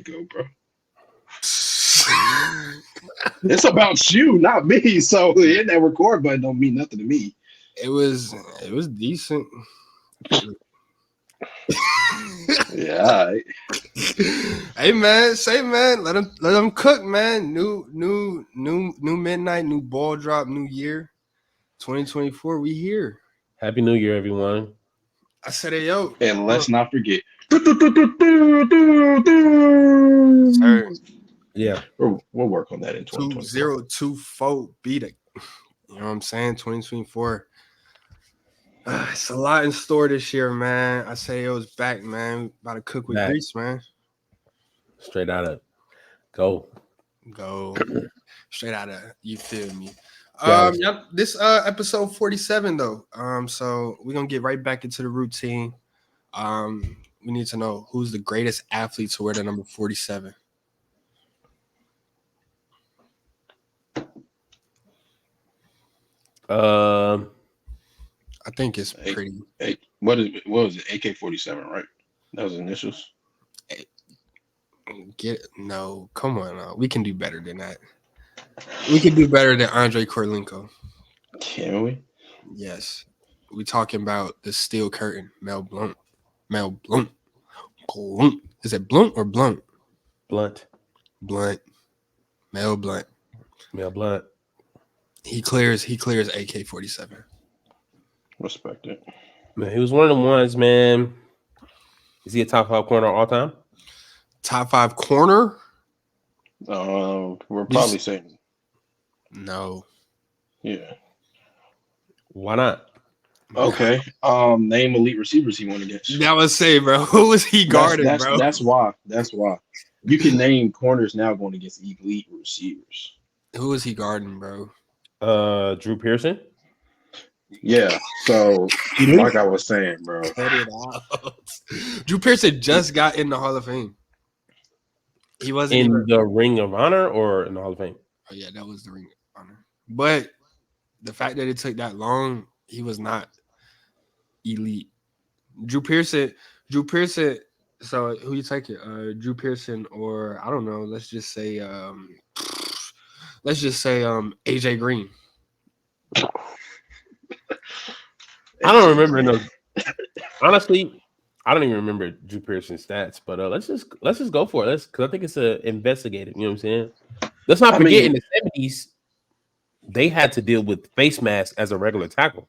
go, bro. It's about you, not me. So hitting that record button don't mean nothing to me. It was decent. Yeah, all right. Hey man, let them cook, man. New midnight, new ball drop, new year, 2024. We here. Happy New Year, everyone. I said, hey yo, And let's not forget. sir, Yeah. We'll work on that in 2024. 2024 beat it. You know what I'm saying? 2024. It's a lot in store this year, man. I say it was back, man. About to cook with Back. grease, man. Straight out of go. Go straight out of, you feel me? Dallas. Yep, this episode 47 though. So we're gonna get right back into the routine. We need to know who's the greatest athlete to wear the number 47. I think it's pretty. What was it? AK-47, right? That was initials. No, come on, we can do better than that. We can do better than Andre Korlenko. Can we? Yes, we talking about the steel curtain, Mel Blount. Mel Blount. Blount. Is it Blount or Blount? Blunt. Blunt. Mel Blount. Mel Blunt. He clears AK-47. Respect it. Man, he was one of them ones, man. Is he a top 5 corner all time? Top 5 corner? We're probably saying no. Yeah. Why not? Okay. Name elite receivers he went against. That was say, bro. Who was he guarding, bro? That's why. You can name corners now going against elite receivers. Who was he guarding, bro? Drew Pearson. Yeah. So, like I was saying, bro. Cut it out. Drew Pearson just got in the Hall of Fame. He wasn't in even the Ring of Honor or in the Hall of Fame. Oh yeah, that was the Ring of Honor. But the fact that it took that long, he was not elite. Drew Pearson. So who you taking? Drew Pearson or I don't know. Let's just say AJ Green. I don't remember no. Honestly, I don't even remember Drew Pearson's stats. But let's just go for it. Because I think it's investigative. You know what I'm saying? Let's not forget in the 70s, they had to deal with face mask as a regular tackle.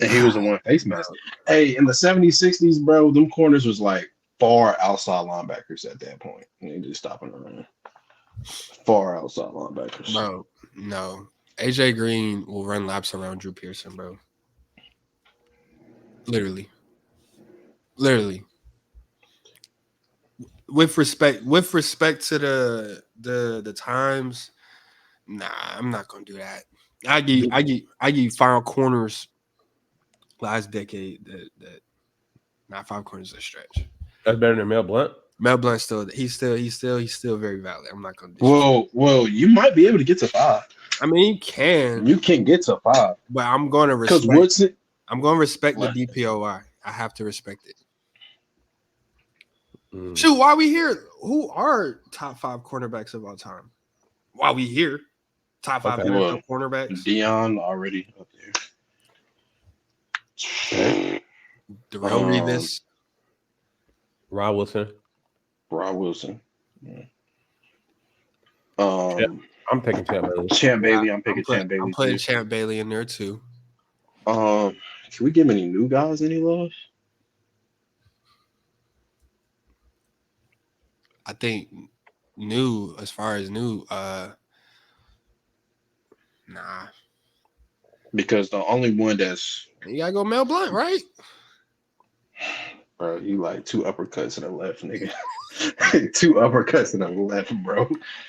And he was the one face mask. Hey, in the 70s, 60s, bro, them corners was like far outside linebackers at that point. And they just stopping around. Far outside linebackers. Bro, no. AJ Green will run laps around Drew Pearson, bro. Literally. With respect to the times, nah, I'm not gonna do that. I give 5 corners last decade that not 5 corners a stretch. That's better than Mel Blount. Mel Blount he's still very valid. I'm not gonna do Well, you might be able to get to 5. I mean, you can get to 5. But I'm gonna respect I'm gonna respect the DPOI. I have to respect it. Shoot, why we here? Who are top 5 cornerbacks of all time? Why we here? Top 5 NFL cornerbacks. Dion already up there. Darrell Revis. Rod Wilson. Yeah. I'm picking Champ Bailey. Champ Bailey. I'm picking Champ Bailey. I'm putting Champ Bailey in there too. Can we give any new guys any love? I think new, nah. Because the only one that's you gotta go Mel Blount, right? Bro, you like 2 uppercuts in the left, nigga. 2 uppercuts in the left, bro.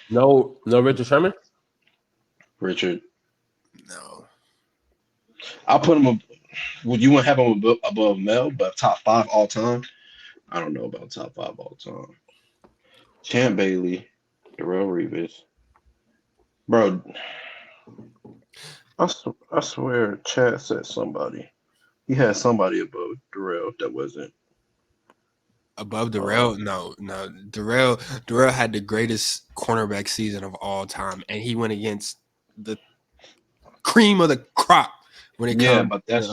No Richard Sherman? Richard. No. I'll put him up. Would you want to have him above Mel, but top 5 all time? I don't know about top 5 all time. Champ Bailey, Darrell Revis. Bro, I swear Chad said somebody. He had somebody above Darrell that wasn't. Above Darrell? No. Darrell had the greatest cornerback season of all time, and he went against the cream of the crop when it Yeah, comes. but that's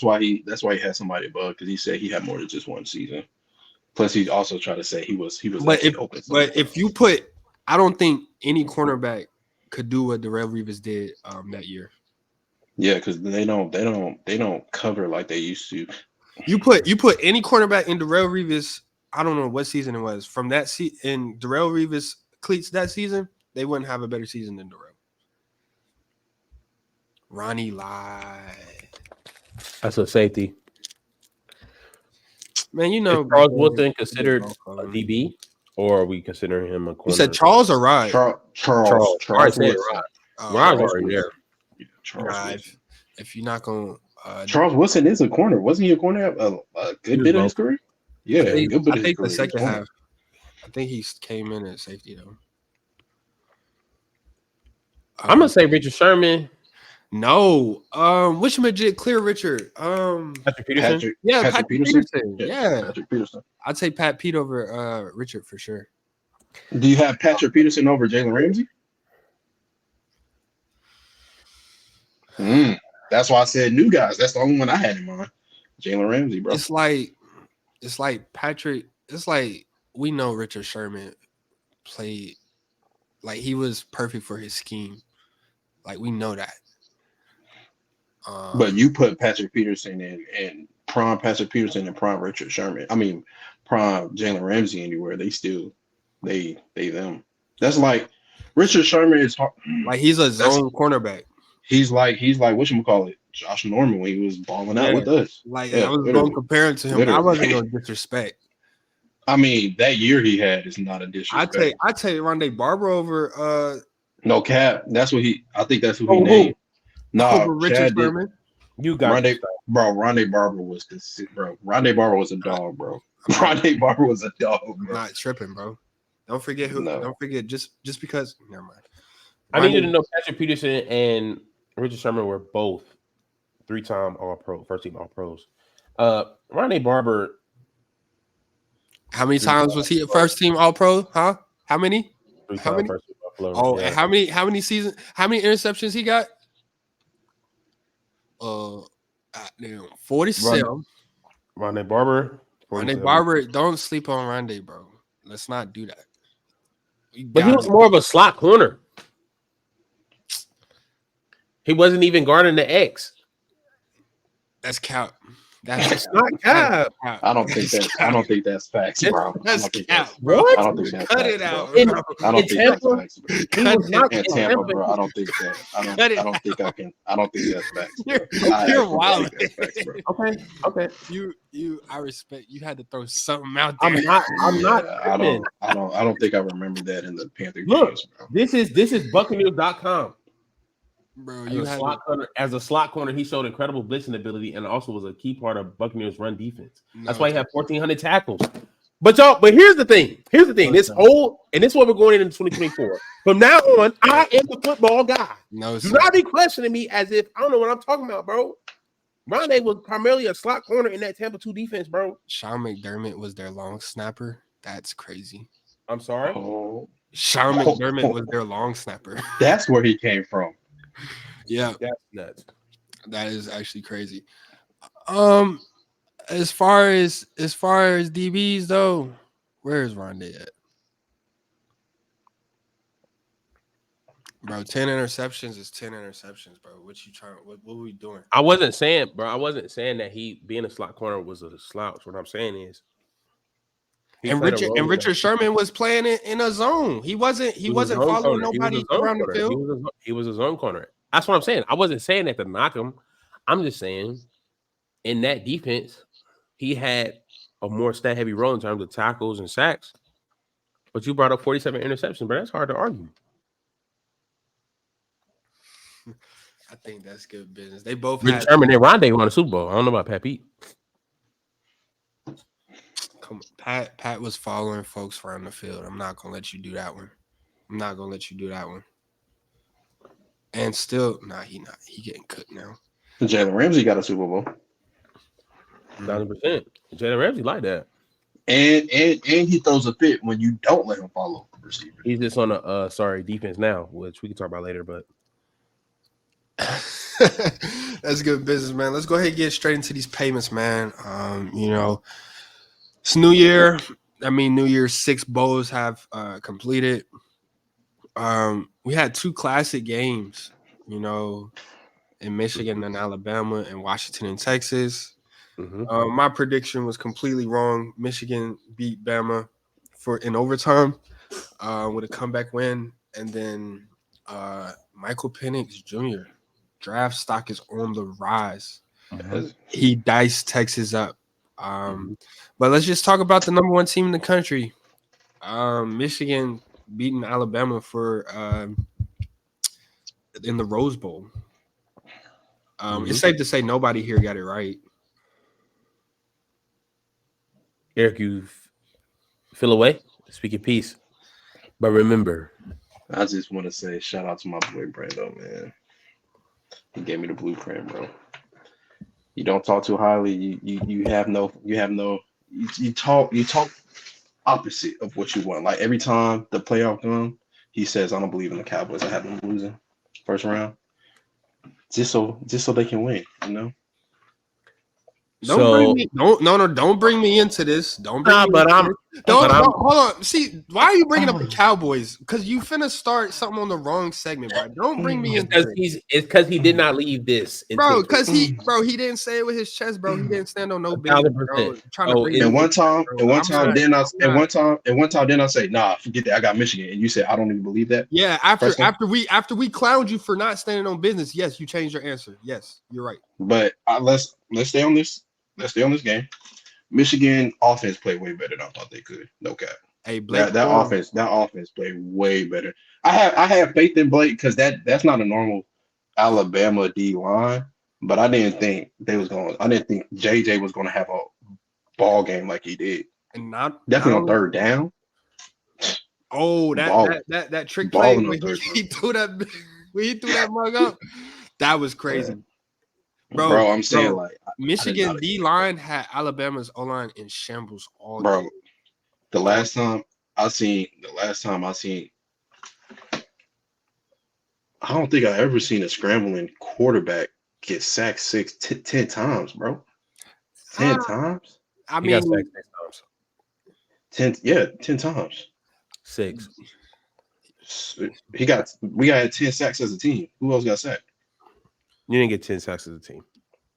why he had somebody above, because he said he had more than just one season. Plus, he also tried to say he was actually open. But if you put, I don't think any cornerback could do what Darrell Revis did that year. Yeah, because they don't cover like they used to. You put any cornerback in Darrell Revis, I don't know what season it was, from that in Darrell Revis cleats that season, they wouldn't have a better season than Darrell. Ronnie Lye. That's a safety. Man, you know, is Charles Woodson considered a DB, or are we considering him a corner? You said Charles or Rod? Charles. Rod's already there. Yeah, Charles. If you're not going, Charles Woodson is a corner. Wasn't he a corner a good bit of his career? Yeah, I think the second half. I think he came in at safety though. I'm gonna say Richard Sherman. No, which legit clear Richard? Patrick Peterson. Patrick Peterson. Yeah, Patrick Peterson. I'd say Pat Pete over Richard for sure. Do you have Patrick Peterson over Jalen Ramsey? That's why I said new guys. That's the only one I had in mind. Jalen Ramsey, bro. It's like Patrick. It's like we know Richard Sherman played like he was perfect for his scheme. Like we know that. But you put Patrick Peterson and prime Patrick Peterson and prime Richard Sherman. I mean, prime Jalen Ramsey anywhere. They them. That's like Richard Sherman is hard. Like he's a zone cornerback. He's like whatchamacallit, Josh Norman when he was balling out with us. Like I was going to compare it to him. I wasn't going to disrespect. I mean, that year he had is not a disrespect. I take Rondé Barber over no cap. I think that's who he named. No, Richard Sherman. You got Rondé Barber was bro. Rondé Barber was a dog, bro. Rondé Barber was a dog, bro. Not tripping, bro. Don't forget who. No. Don't forget just because. Never mind. I need you to know Patrick Peterson and Richard Sherman were both 3-time All-Pro, first-team All-Pros. Rondé Barber. How many times was he a first-team All-Pro? Huh? How many? 3-time first-team All-Pro. Oh, yeah. And how many seasons? How many interceptions he got? 47. Rondé Barber. Rondé Barber. Don't sleep on Rondé, bro. Let's not do that. But he was more of a slot corner. He wasn't even guarding the X. That's cap. That's not cap. I don't think that's facts, bro. That's cap. What? I don't think that's Cut facts, it out. Bro. I don't think that's facts, bro. He was not in Tampa, bro. I don't think that. I don't think that's facts. Bro. You're wild. Facts, bro. Okay. I respect. You had to throw something out there. I'm not. I don't think I remember that in the Panther games, bro. This is Buccaneers.com. Bro, as a slot corner, he showed incredible blitzing ability and also was a key part of Buccaneers' run defense. That's why he had 1,400 tackles. But here's the thing. This is what we're going into 2024. From now on, I am the football guy. No, do not be questioning me as if I don't know what I'm talking about, bro. Rondé was primarily a slot corner in that Tampa 2 defense, bro. Sean McDermott was their long snapper. That's crazy. I'm sorry. Sean McDermott was their long snapper. That's where he came from. Yeah, that's nuts. That is actually crazy. As far as DBs though, where is Rondé at? Bro, 10 interceptions is 10 interceptions, bro. What were we doing? I wasn't saying that he being a slot corner was a slouch. What I'm saying is Richard Sherman was playing it in a zone. He wasn't following nobody around the field. He was a zone corner. That's what I'm saying. I wasn't saying that to knock him. I'm just saying in that defense, he had a more stat heavy role in terms of tackles and sacks. But you brought up 47 interceptions, but that's hard to argue. I think that's good business. They both Richard Sherman and Rondé won a Super Bowl. I don't know about Pat Pete. Come on. Pat was following folks around the field. I'm not gonna let you do that one. And still, he not. He getting cooked now. Jalen Ramsey got a Super Bowl. 1,000%. Jalen Ramsey like that. And he throws a fit when you don't let him follow receivers. He's just on a defense now, which we can talk about later. But That's good business, man. Let's go ahead and get straight into these payments, man. It's New Year. I mean, New Year's 6 bowls have completed. We had 2 classic games, in Michigan and Alabama and Washington and Texas. My prediction was completely wrong. Michigan beat Bama in overtime with a comeback win, and then Michael Penix Jr. draft stock is on the rise. He diced Texas up. But let's just talk about the number 1 team in the country. Michigan beating Alabama in the Rose Bowl. It's safe to say nobody here got it right. Eric, you feel away. Speak in peace. But remember, I just want to say shout out to my boy Brando, man. He gave me the blueprint, bro. You don't talk too highly. You talk opposite of what you want. Like every time the playoff comes, he says, "I don't believe in the Cowboys. I have them losing first round, just so they can win." Don't bring me into this. Don't bring me into this. Hold on. See, why are you bringing up the Cowboys? Because you finna start something on the wrong segment, bro. Don't bring me into this. It's because he did not leave this, bro. Because he didn't say it with his chest, bro. He didn't stand on no business, bro. And one time, then I say, nah, forget that. I got Michigan, and you said I don't even believe that. Yeah, after we clowned you for not standing on business, yes, you changed your answer. Yes, you're right. But let's stay on this. Let's stay on this game. Michigan offense played way better than I thought they could. No cap. Hey, Blake, that offense played way better. I have faith in Blake because that's not a normal Alabama D line. But I didn't think JJ was going to have a ball game like he did. And definitely on third down. Oh, that trick play when he threw that mug up. That was crazy. Bro, I'm saying Michigan D line had Alabama's O line in shambles all day. Bro, the last time I seen, I don't think I ever seen a scrambling quarterback get sacked 10 times, bro. 10 times? I mean, he got sacked 10 times. 6. We got 10 sacks as a team. Who else got sacked? You didn't get 10 sacks as a team.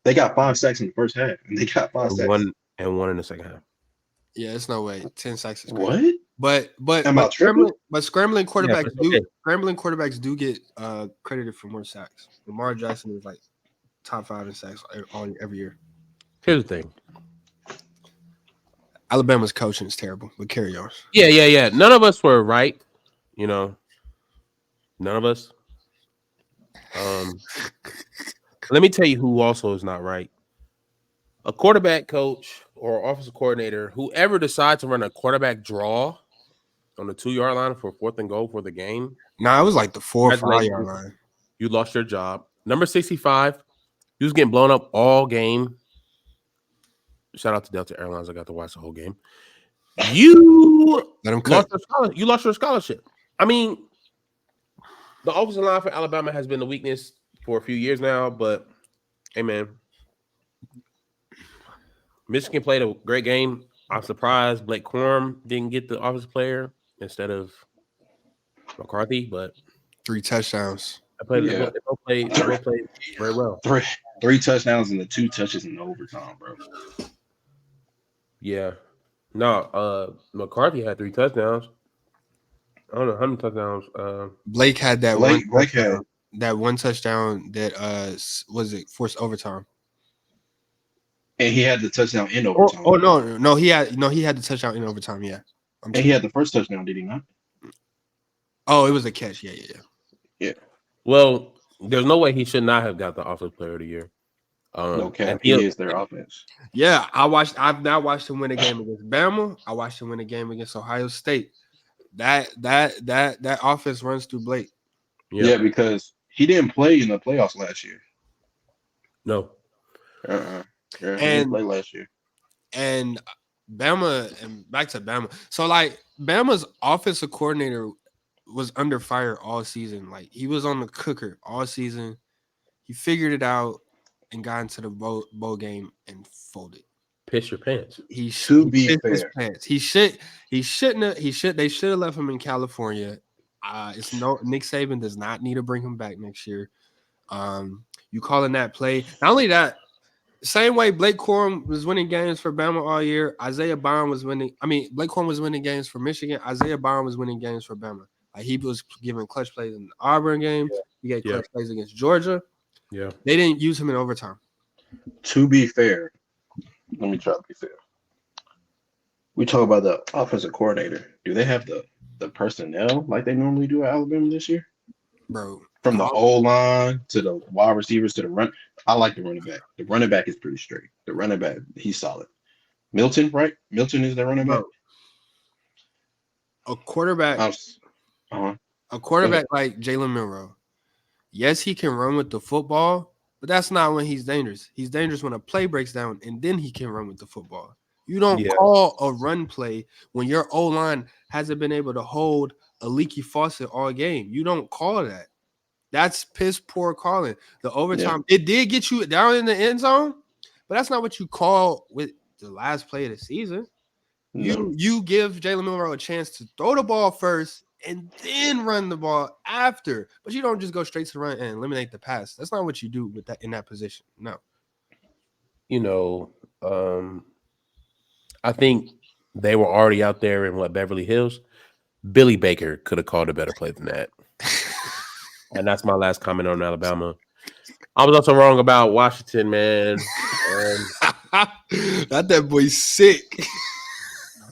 They got 5 sacks in the first half, and they got 5 sacks. One in the second half. Yeah, it's no way. 10 sacks is crazy. What? But scrambling quarterbacks do get credited for more sacks. Lamar Jackson is like top 5 in sacks every year. Here's the thing. Alabama's coaching is terrible, but carry on. Yeah. None of us were right. None of us. Let me tell you who also is not right. A quarterback coach or offensive coordinator, whoever decides to run a quarterback draw on the 2-yard line for 4th and goal for the game. Nah, it was like the 4 or 5 yard line. You lost your job. Number 65, he was getting blown up all game. Shout out to Delta Airlines. I got to watch the whole game. You lost your scholarship. I mean, the offensive line for Alabama has been a weakness for a few years now, but hey, man, Michigan played a great game. I'm surprised Blake Corum didn't get the offensive player instead of McCarthy, but 3 touchdowns. They both played very well. 3 touchdowns and the 2 touches in overtime, bro. Yeah. No, McCarthy had 3 touchdowns. I don't know how many touchdowns. Blake had that Blake had that one touchdown that forced overtime. And he had the touchdown in overtime. No, he had the touchdown in overtime. Yeah, and he had the first touchdown, did he not? Oh, it was a catch. Yeah. Well, there's no way he should not have got the offensive player of the year. No cap. He is their offense. Yeah, I've now watched him win a game against Bama. I watched him win a game against Ohio State. That offense runs through Blake. Yeah, because he didn't play in the playoffs last year. No. Yeah, he didn't play last year. And Bama and back to Bama. So like Bama's offensive coordinator was under fire all season. Like he was on the cooker all season. He figured it out and got into the bowl game and folded. Piss your pants. He To be pissed his fair, pants. They should have left him in California. It's no Nick Saban does not need to bring him back next year. You calling that play? Not only that, same way Blake Corum was winning games for Bama all year. Isaiah Bond was winning. I mean, Blake Corum was winning games for Michigan. Isaiah Bond was winning games for Bama. Like he was giving clutch plays in the Auburn game. He gave clutch plays against Georgia. Yeah, they didn't use him in overtime. to be fair, let me try to be fair. We talk about the offensive coordinator. Do they have the personnel like they normally do at Alabama this year? Bro. From the O-line to the wide receivers to the run. I like the running back. The running back is pretty straight. The running back, he's solid. Milton, right? Milton is the running back. A quarterback. A quarterback like Jalen Milroe. Yes, he can run with the football, but that's not when he's dangerous. He's dangerous when a play breaks down and then he can run with the football. You don't call a run play when your O-line hasn't been able to hold a leaky faucet all game. You don't call that. That's piss poor calling. The overtime, it did get you down in the end zone, but that's not what you call with the last play of the season. No. You give Jalen Milroe a chance to throw the ball first and then run the ball after, but you don't just go straight to the run and eliminate the pass. That's not what you do with that in that position. No. You know, I think they were already out there in Beverly Hills. Billy Baker could have called a better play than that. And that's my last comment on Alabama. I was also wrong about Washington, man. That boy's sick.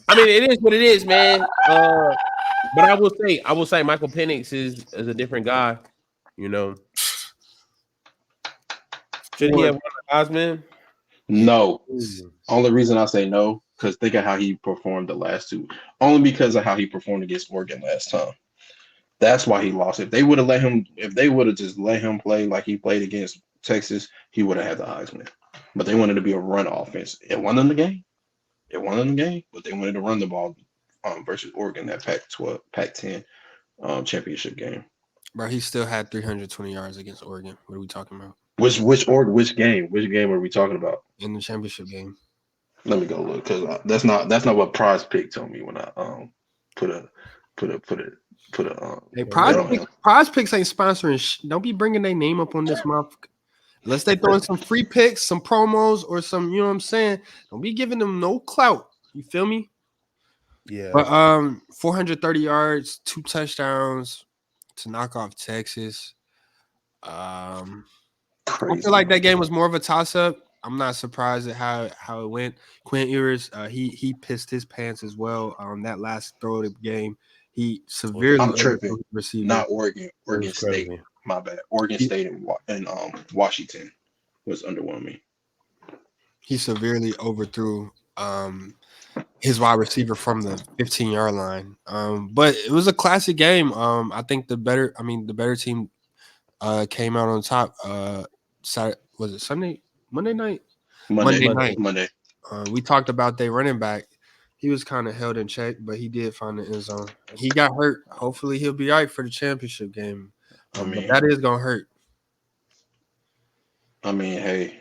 I mean, it is what it is, man. But I will say Michael Penix is a different guy, you know. Should he have won the Heisman? No. Only reason I say no, because think of how he performed the last two. Only because of how he performed against Oregon last time. That's why he lost. If they would have just let him play like he played against Texas, he would have had the Heisman. But they wanted to be a run offense. It won them the game. But they wanted to run the ball versus Oregon, that Pac-10 championship game. Bro, he still had 320 yards against Oregon. What are we talking about? Which game? Which game are we talking about? In the championship game. Let me go look, because that's not what Prize Pick told me when I put a Hey, Prize Picks ain't sponsoring. Don't be bringing their name up on this motherfucker. Unless they throwing some free picks, some promos, or some, you know what I'm saying? Don't be giving them no clout. You feel me? Yeah. But 430 yards, 2 touchdowns to knock off Texas. I feel like that game was more of a toss-up. I'm not surprised at how it went. Quinn Ewers, he pissed his pants as well on that last throw of the game. He severely. I'm tripping. Not Oregon. Oregon State. My bad. Oregon State and Washington was underwhelming. He severely overthrew his wide receiver from the 15-yard line. But it was a classic game. I think the better team came out on top. Saturday, was it Sunday? Monday night? Monday night. We talked about their running back. He was kind of held in check, but he did find the end zone. He got hurt. Hopefully he'll be all right for the championship game. But that is going to hurt. I mean, hey,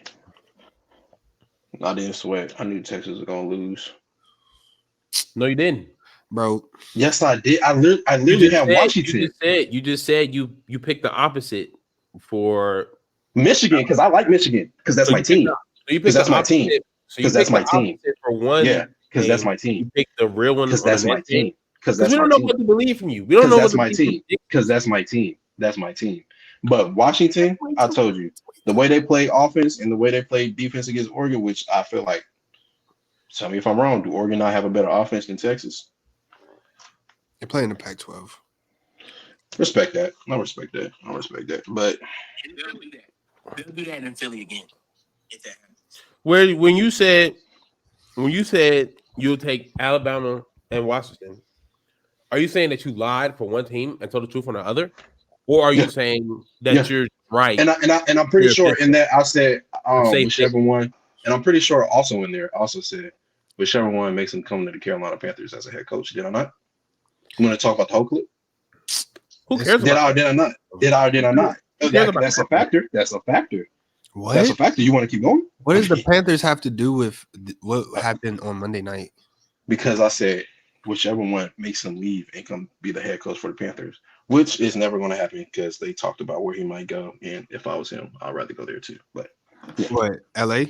I didn't sweat. I knew Texas was going to lose. No, you didn't. Bro. Yes, I did. I literally had Washington. You just said you picked the opposite for Michigan, because I like Michigan, because that's my team. Because that's my team. Because that's my team. For one, yeah, because that's my team. You picked the real one. Because that's my team. Because we don't know what to believe from you. We don't know that's my team. Because that's my team. That's my team. But Washington, I told you, the way they play offense and the way they play defense against Oregon, which I feel like, tell me if I'm wrong, do Oregon not have a better offense than Texas? They're playing the Pac-12. Respect that. I respect that. But they'll do that in Philly again. When you said you'll take Alabama and Washington, are you saying that you lied for one team and told the truth on the other, or are you saying that you're right? And I'm pretty sure in that I said whichever one, and I'm pretty sure also in there I also said whichever one makes him come to the Carolina Panthers as a head coach. Did I not? I'm going to talk about the whole clip. Who cares Did about I or did I not? Did I or did I not? Who cares about That's a factor. That's a factor. What? That's a factor. You want to keep going? What does the Panthers have to do with what happened on Monday night? Because I said whichever one makes him leave and come be the head coach for the Panthers, which is never going to happen because they talked about where he might go. And if I was him, I'd rather go there too. But yeah. What, LA?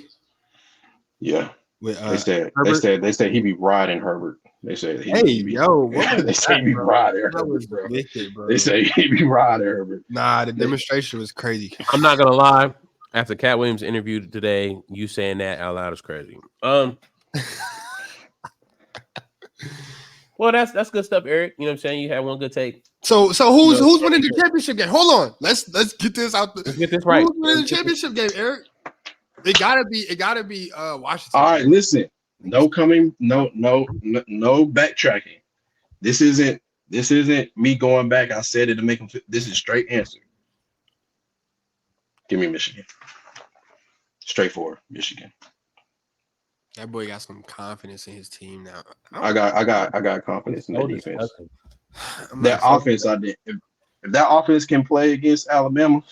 Yeah. With, They said he'd be riding Herbert. They said hey, yo, they say he'd be riding Herbert, bro. They say he'd be riding Herbert. Nah, the demonstration was crazy. I'm not gonna lie. After Katt Williams' interview today, you saying that out loud is crazy. Well, that's good stuff, Eric. You know what I'm saying? You had one good take. So who's winning the championship game? Hold on. Let's get this out. Let's get this right. Who's winning the championship game, Eric? It gotta be Washington. All right, listen. No backtracking. This isn't me going back. I said it to make them fit. This is straight answer. Give me Michigan. Straightforward, Michigan. That boy got some confidence in his team now. I got confidence in that defense. I'm That not- offense, I did. If that offense can play against Alabama,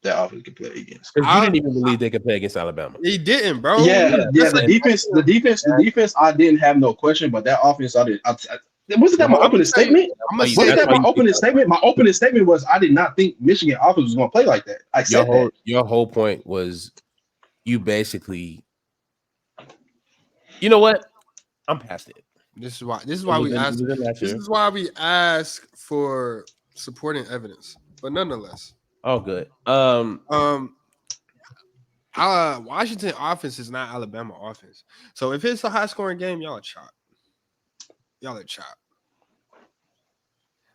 that offense can play against. Because you didn't even believe they could play against Alabama. He didn't, bro. Yeah. The defense, I didn't have no question, but that offense, I did. Wasn't that my opening statement? Wasn't that my opening statement? My opening statement was I did not think Michigan offense was going to play like that. I said that. Your whole point was you basically. You know what? I'm past it. This is why we ask. This is why we ask for supporting evidence. But nonetheless. Oh, good. Washington offense is not Alabama offense. So if it's a high scoring game, y'all are chopped.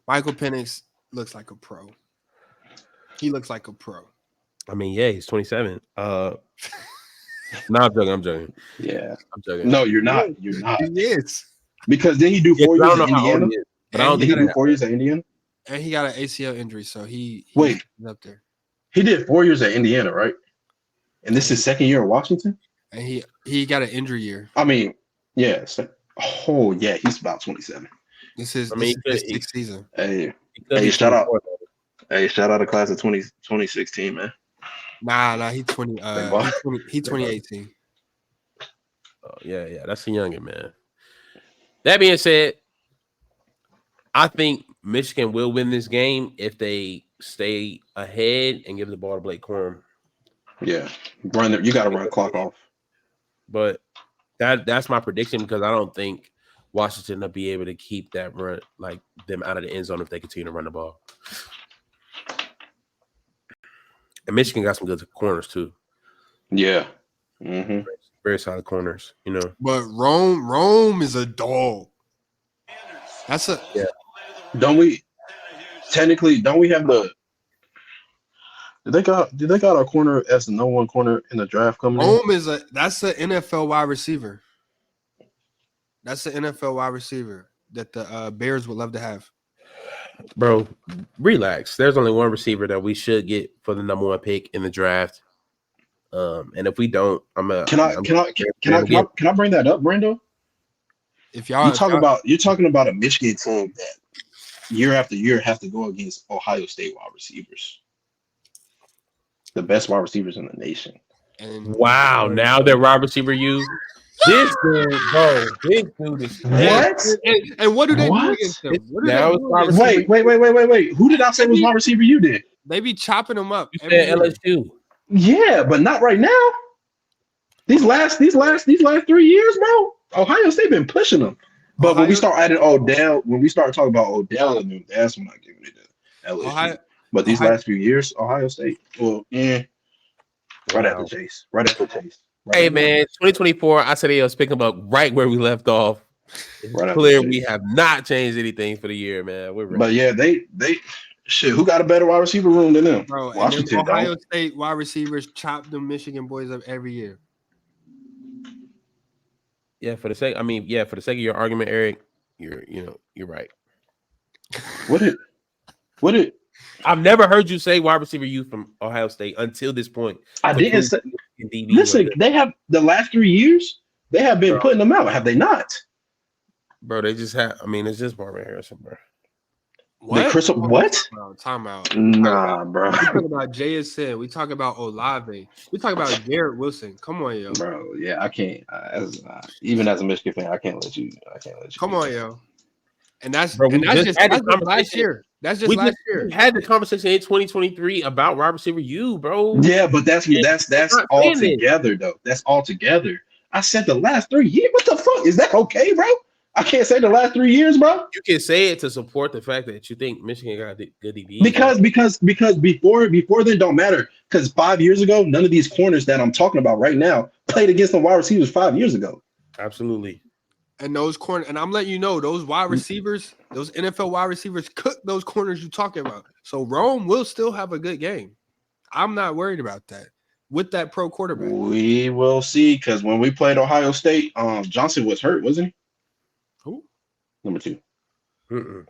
Michael Penix looks like a pro. He looks like a pro. I mean, yeah, he's 27. No, I'm joking. Yeah. I'm joking. No, you're not. You're not. He is. Because then you do 4 years at Indiana. But I don't think he did 4 years at Indiana. And he got an ACL injury, so he Wait. up there. He did 4 years at Indiana, right? And this is his second year in Washington? And he got an injury year. I mean, yeah. Oh, yeah, he's about 27. This is his sixth season. Hey, shout out. Hey, shout out to class of 2016, man. Nah, he's 20. He's 2018. Oh, yeah, that's a youngin', man. That being said, I think Michigan will win this game if they stay ahead and give the ball to Blake Corum. Yeah, you got to run the clock off. But that's my prediction because I don't think Washington will be able to keep that run, like them out of the end zone if they continue to run the ball. And Michigan got some good corners too. Yeah. Mm-hmm. Very solid corners, you know. But Rome is a dog. That's a Don't we have the? Did they got our corner as the number one corner in the draft coming in? Rome is that's an NFL wide receiver. That's the NFL wide receiver that the Bears would love to have. Bro, relax. There's only one receiver that we should get for the number one pick in the draft. And if we don't, Can I bring that up, Brando? If y'all you're talking about a Michigan team that year after year have to go against Ohio State wide receivers, the best wide receivers in the nation. And wow, now they're wide receiver you. This dude, bro, this dude is what? And what do they do against them? Wait. Who did I say was wide receiver you did? They be chopping them up. You said LSU. Yeah, but not right now. These last 3 years, bro. Ohio State been pushing them. But when we start adding Odell, when we start talking about Odell and them, that's when I give it to LSU. But these last few years, Ohio State, well, yeah, right after Chase. Hey man, 2024. I said I was picking up right where we left off. It's clear we have not changed anything for the year, man. We're ready. But yeah, they shit. Who got a better wide receiver room than them? Bro, Washington. Ohio State wide receivers chop the Michigan boys up every year. Yeah, for the sake of your argument, Eric, you're right. What did I've never heard you say wide receiver you from Ohio State until this point. I didn't say. Listen, they have the last 3 years. They have been putting them out, have they not? Bro, they just have. I mean, it's just Marvin Harrison, bro. They Chris, what? Time out. Nah, bro. We talk about JSN. We talk about Olave. We talk about Garrett Wilson. Come on, yo. Bro, yeah, I can't. Even as a Michigan fan, I can't let you. Come on, yo. And that's Bro, that's just last year. That's just last year. We had the conversation in 2023 about wide receiver you, bro. Yeah, but that's all together though. That's all together. I said the last 3 years. What the fuck? Is that okay, bro? I can't say the last 3 years, bro. You can say it to support the fact that you think Michigan got good DBs. Because before then don't matter. Because 5 years ago, none of these corners that I'm talking about right now played against the wide receivers 5 years ago. Absolutely. And those corners, and I'm letting you know, those wide receivers, those NFL wide receivers cook those corners you're talking about. So Rome will still have a good game. I'm not worried about that with that pro quarterback. We will see. Because when we played Ohio State, Johnson was hurt, wasn't he? Who? Number 2. Mm-mm.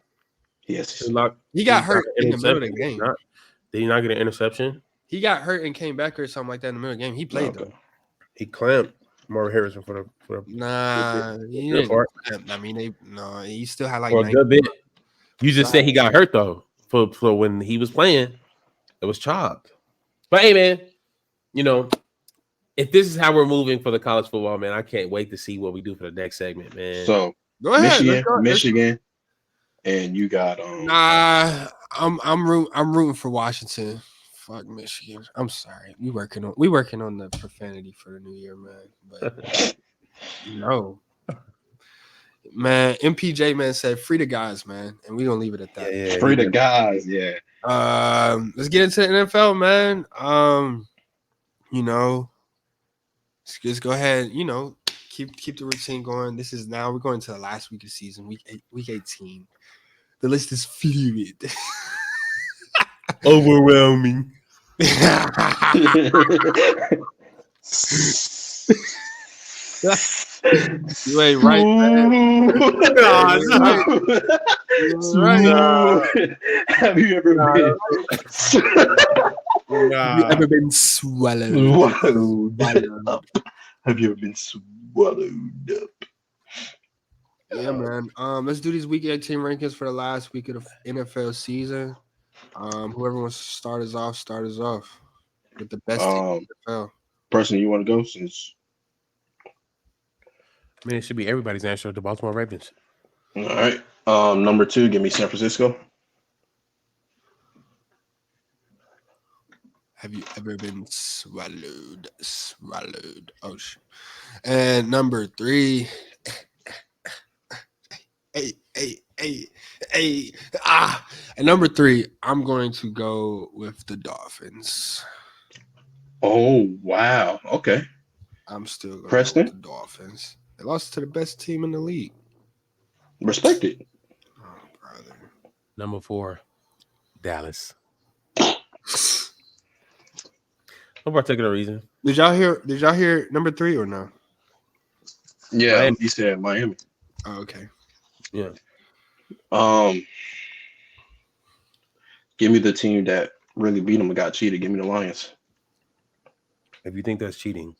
Yes. He got hurt in the middle of the game. Did he not get an interception? He got hurt and came back or something like that in the middle of the game. He played though. He clamped Marvin Harrison for the Nah, he didn't. I mean, he still had like a good bit. You just said he got hurt though. For when he was playing, it was chopped. But hey, man, you know, if this is how we're moving for the college football, man, I can't wait to see what we do for the next segment, man. So go ahead, Michigan, and you got Nah, I'm rooting for Washington. Fuck Michigan. I'm sorry. We working on the profanity for the new year, man. But no. Man, MPJ man said free the guys, man. And we gonna leave it at that. Yeah, free the guys, yeah. Let's get into the NFL, man. You know, just go ahead, you know, keep the routine going. We're going to the last week of the season, week 18. The list is fluid. Overwhelming. You ain't right, man. Have you ever been swallowed up? Have you ever been swallowed up? Yeah, man. Let's do these week 18 rankings for the last week of the NFL season. Whoever wants to start us off with the best team in the NFL. Person, you want to go? Since I mean, it should be everybody's answer. The Baltimore Ravens. All right. Number 2, give me San Francisco. Have you ever been swallowed? Oh shit. And number 3. And number 3, I'm going to go with the Dolphins. Oh wow. Okay. I'm still going Preston? with the Dolphins. They lost to the best team in the league. Respect it. Oh, brother. Number 4, Dallas. No particular reason. Did y'all hear number 3 or no? Yeah, Miami. you said Miami. Oh, okay. Yeah. Give me the team that really beat them and got cheated. Give me the Lions. If you think that's cheating,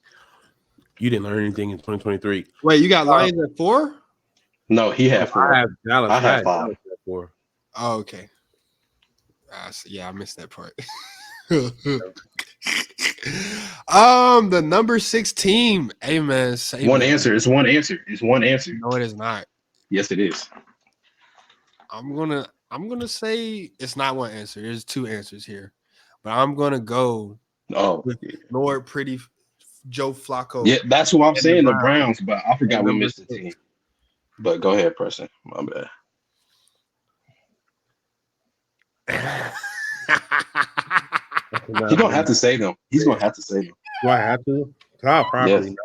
you didn't learn anything in 2023. Wait, you got Lions at 4? No, he had 4. I have Dallas. I have 5. Dallas at 4. Oh, okay. Yeah, I missed that part. The number 6 team. Hey man, one answer. It's one answer. It's one answer. No, it is not. Yes, it is. I'm gonna say it's not one answer. There's 2 answers here, but I'm gonna go. With Lord Pretty Joe Flacco. Yeah, that's who I'm saying. The Browns, but I forgot we missed the team. But go ahead, Preston. My bad. He's gonna have to say them. He's gonna have to say them. Do I have to? I'll probably not.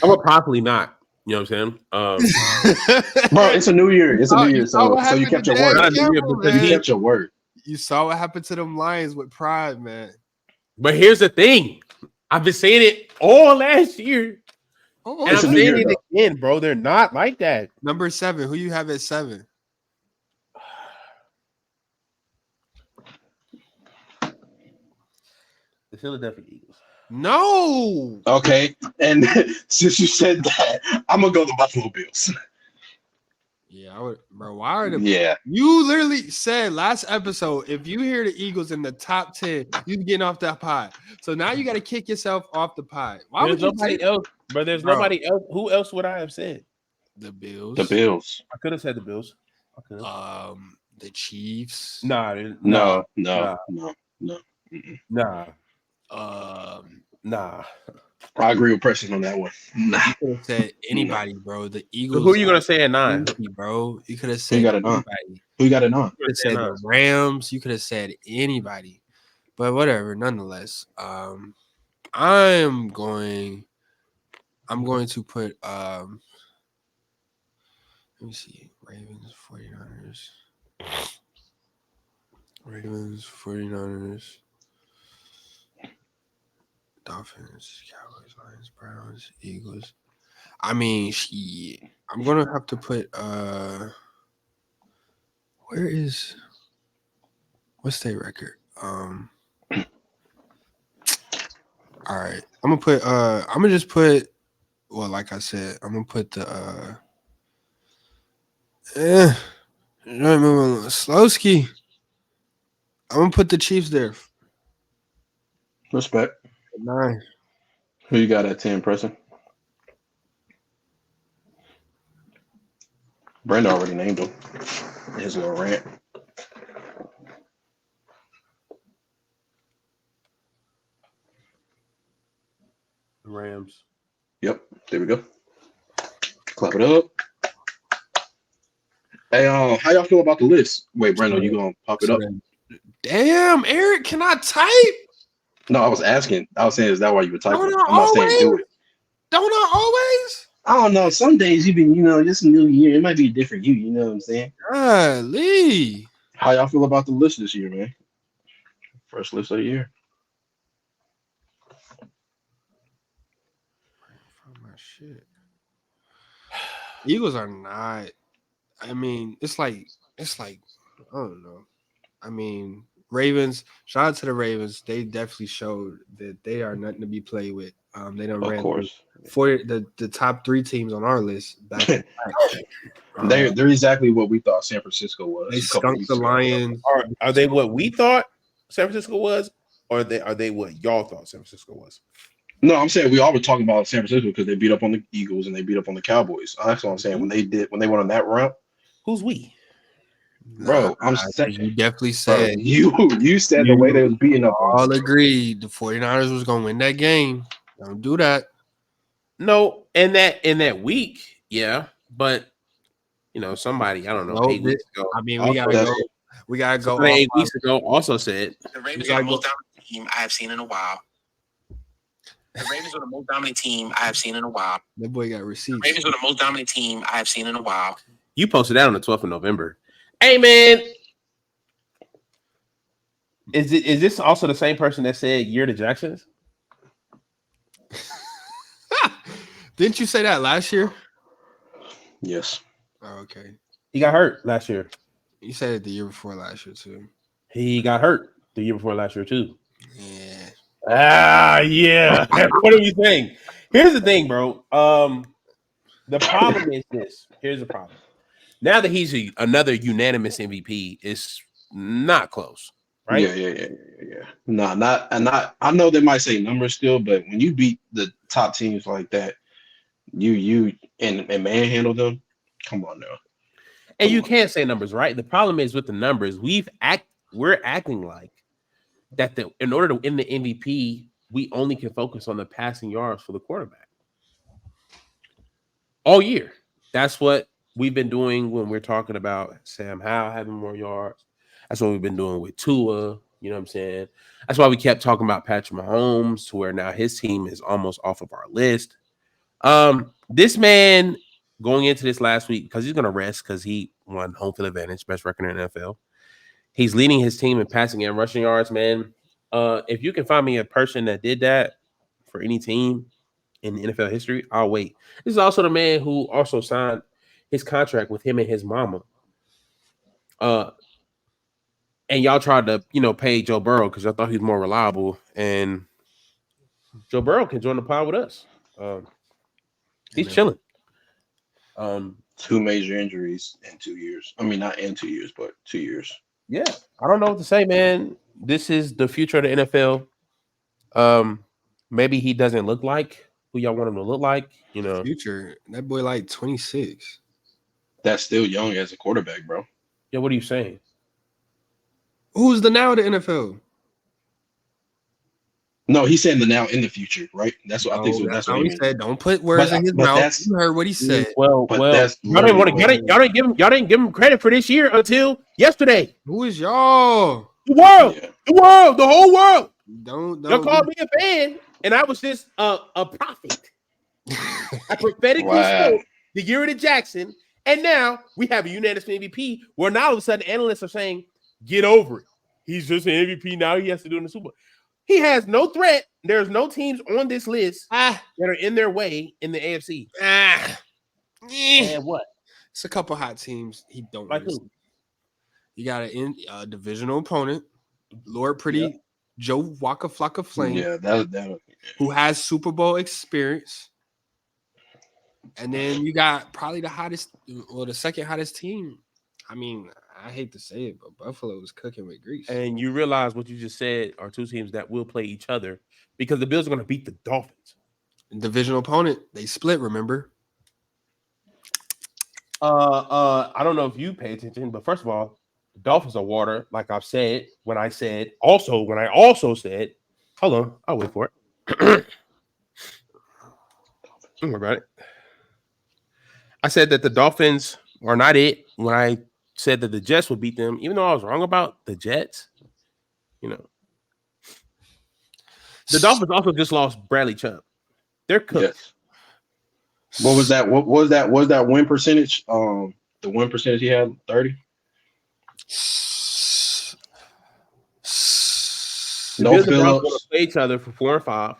I'm gonna probably not. You know what I'm saying? Bro, it's a new year. It's a new year. So you kept your word. You kept your word. You saw what happened to them Lions with pride, man. But here's the thing. I've been saying it all last year. And I'm saying it again, bro. They're not like that. Number 7. Who you have at 7? The Philadelphia Eagles. No. Okay, and since you said that, I'm gonna go the Buffalo Bills. Yeah, I would, bro. Why are the Yeah, you literally said last episode if you hear the Eagles in the top 10, you getting off that pod. So now you got to kick yourself off the pod. Why There's would you say nobody else, but there's bro? nobody else. Who else would I have said? The the Bills, Bills. I could have said the Bills. I could have. the Chiefs, Nah, No, no, nah, no, no. Mm-mm. nah, um, nah. I agree with Preston on that one. Nah. you could have said anybody, bro. The So who are Eagles, you gonna say at 9? stinky, bro. You could have Who you said got it on? anybody. Who you got it on? You could have said the Rams. You could have said anybody. But whatever, nonetheless. I'm going to put let me see. Ravens, 49ers, Dolphins, Cowboys, Lions, Browns, Eagles. I mean, shit. I'm gonna have to put what's their record? All right. I'm gonna just put well, like I said, I'm gonna put the Slowski. I'm gonna put the Chiefs there. Respect. 9. Who you got at 10, Preston? Brenda already named him. His little rant. Rams. Yep, there we go. Clap it up. Hey, how y'all feel about the list? Wait, Brenda, you gonna pop it up? Damn, Eric, can I type? No, I was asking. I was saying, is that why you were typing? Don't I I'm not saying do always? it. Don't I always? I don't know. Some days you been, just a new year. It might be a different you. You know what I'm saying? Golly. How y'all feel about the list this year, man? First list of the year. From my shit. Eagles are not. I mean, it's like I don't know. I mean, Ravens. Shout out to the Ravens. They definitely showed that they are nothing to be played with. They done Of ran course. for the top 3 teams on our list back to back. They're exactly what we thought San Francisco was They a couple skunked weeks the ago. Lions. Are they what we thought San Francisco was, or are they what y'all thought San Francisco was? No, I'm saying we all were talking about San Francisco because they beat up on the Eagles and they beat up on the Cowboys. That's what I'm saying. When they went on that route, Who's we? bro, I'm saying You definitely bro, said you said the way they was beating up on all them. agreed the 49ers was gonna win that game. Don't do that. No, in that week, yeah, but somebody I don't know 8 weeks ago. I mean, also we gotta go. somebody off 8 weeks ago also said The Ravens are the most dominant team I have seen in a while. The Ravens are the most dominant team I have seen in a while. That boy got receipts. The Ravens are the most dominant team I have seen in a while. you posted that on the 12th of November. Hey man, is this also the same person that said you're the Jacksons? Didn't you say that last year? Yes. Oh, okay. He got hurt last year. You said it the year before last year too. He got hurt the year before last year too. Yeah. Yeah. What are we saying? Here's the thing, bro. The problem is this. Here's the problem. Now that he's another unanimous MVP, it's not close, right? Yeah. Not. I know they might say numbers still, but when you beat the top teams like that, you and manhandle them. Come on now. And you can't say numbers, right? The problem is with the numbers, we're acting like that in order to win the MVP, we only can focus on the passing yards for the quarterback all year. That's what we've been doing when we're talking about Sam Howell having more yards. That's what we've been doing with Tua. You know what I'm saying? That's why we kept talking about Patrick Mahomes, to where now his team is almost off of our list. This man going into this last week, because he's going to rest because he won home field advantage, best record in the NFL. He's leading his team in passing and rushing yards, man. If you can find me a person that did that for any team in NFL history, I'll wait. This is also the man who also signed his contract with him and his mama. And y'all tried to, pay Joe Burrow because y'all thought he was more reliable. And Joe Burrow can join the pod with us. He's Amen. chilling. 2 major injuries in 2 years. I mean, not in 2 years, but 2 years. Yeah, I don't know what to say, man. This is the future of the NFL. Maybe he doesn't look like who y'all want him to look like. You know, Future. That boy like 26. That's still young as a quarterback, bro. yeah. What are you saying? Who's the now of the NFL? No, he's saying the now in the future, right? That's what I think. Oh, So that's that's what not he what he means. said. Don't put words in his But mouth. that's You heard what he said. Well, But well, that's y'all didn't want to. literally Y'all didn't give him credit for this year until yesterday. Who is y'all? The world, yeah. the whole world. Don't Y'all called me a fan, and I was just a prophet. I prophetically Wow. spoke the year of the Jackson, and now we have a unanimous MVP. Where now all of a sudden analysts are saying, "Get over it. He's just an MVP now. He has to do it in the Super Bowl." He has no threat. There's no teams on this list that are in their way in the AFC. And what? It's a couple hot teams. He don't Like really who? You got a divisional opponent, Lord Pretty Joe Waka Flocka Flame, Yeah, that who has Super Bowl experience. And then you got probably the hottest or the second hottest team. I mean, I hate to say it, but Buffalo is cooking with grease. And you realize what you just said are two teams that will play each other because the Bills are going to beat the Dolphins. Divisional opponent, they split, remember? I don't know if you pay attention, but first of all, the Dolphins are water, like I've said. When I also said, hold on, I'll wait for it. Don't worry about it. I said that the Dolphins are not it when I said that the Jets would beat them, even though I was wrong about the Jets. You know, the Dolphins also just lost Bradley Chubb. They're cooked. yes. What was that? What was that? Was that win percentage? The win percentage he had 30. The No Bills and Browns are going Phillips. to play each other for 4 and 5.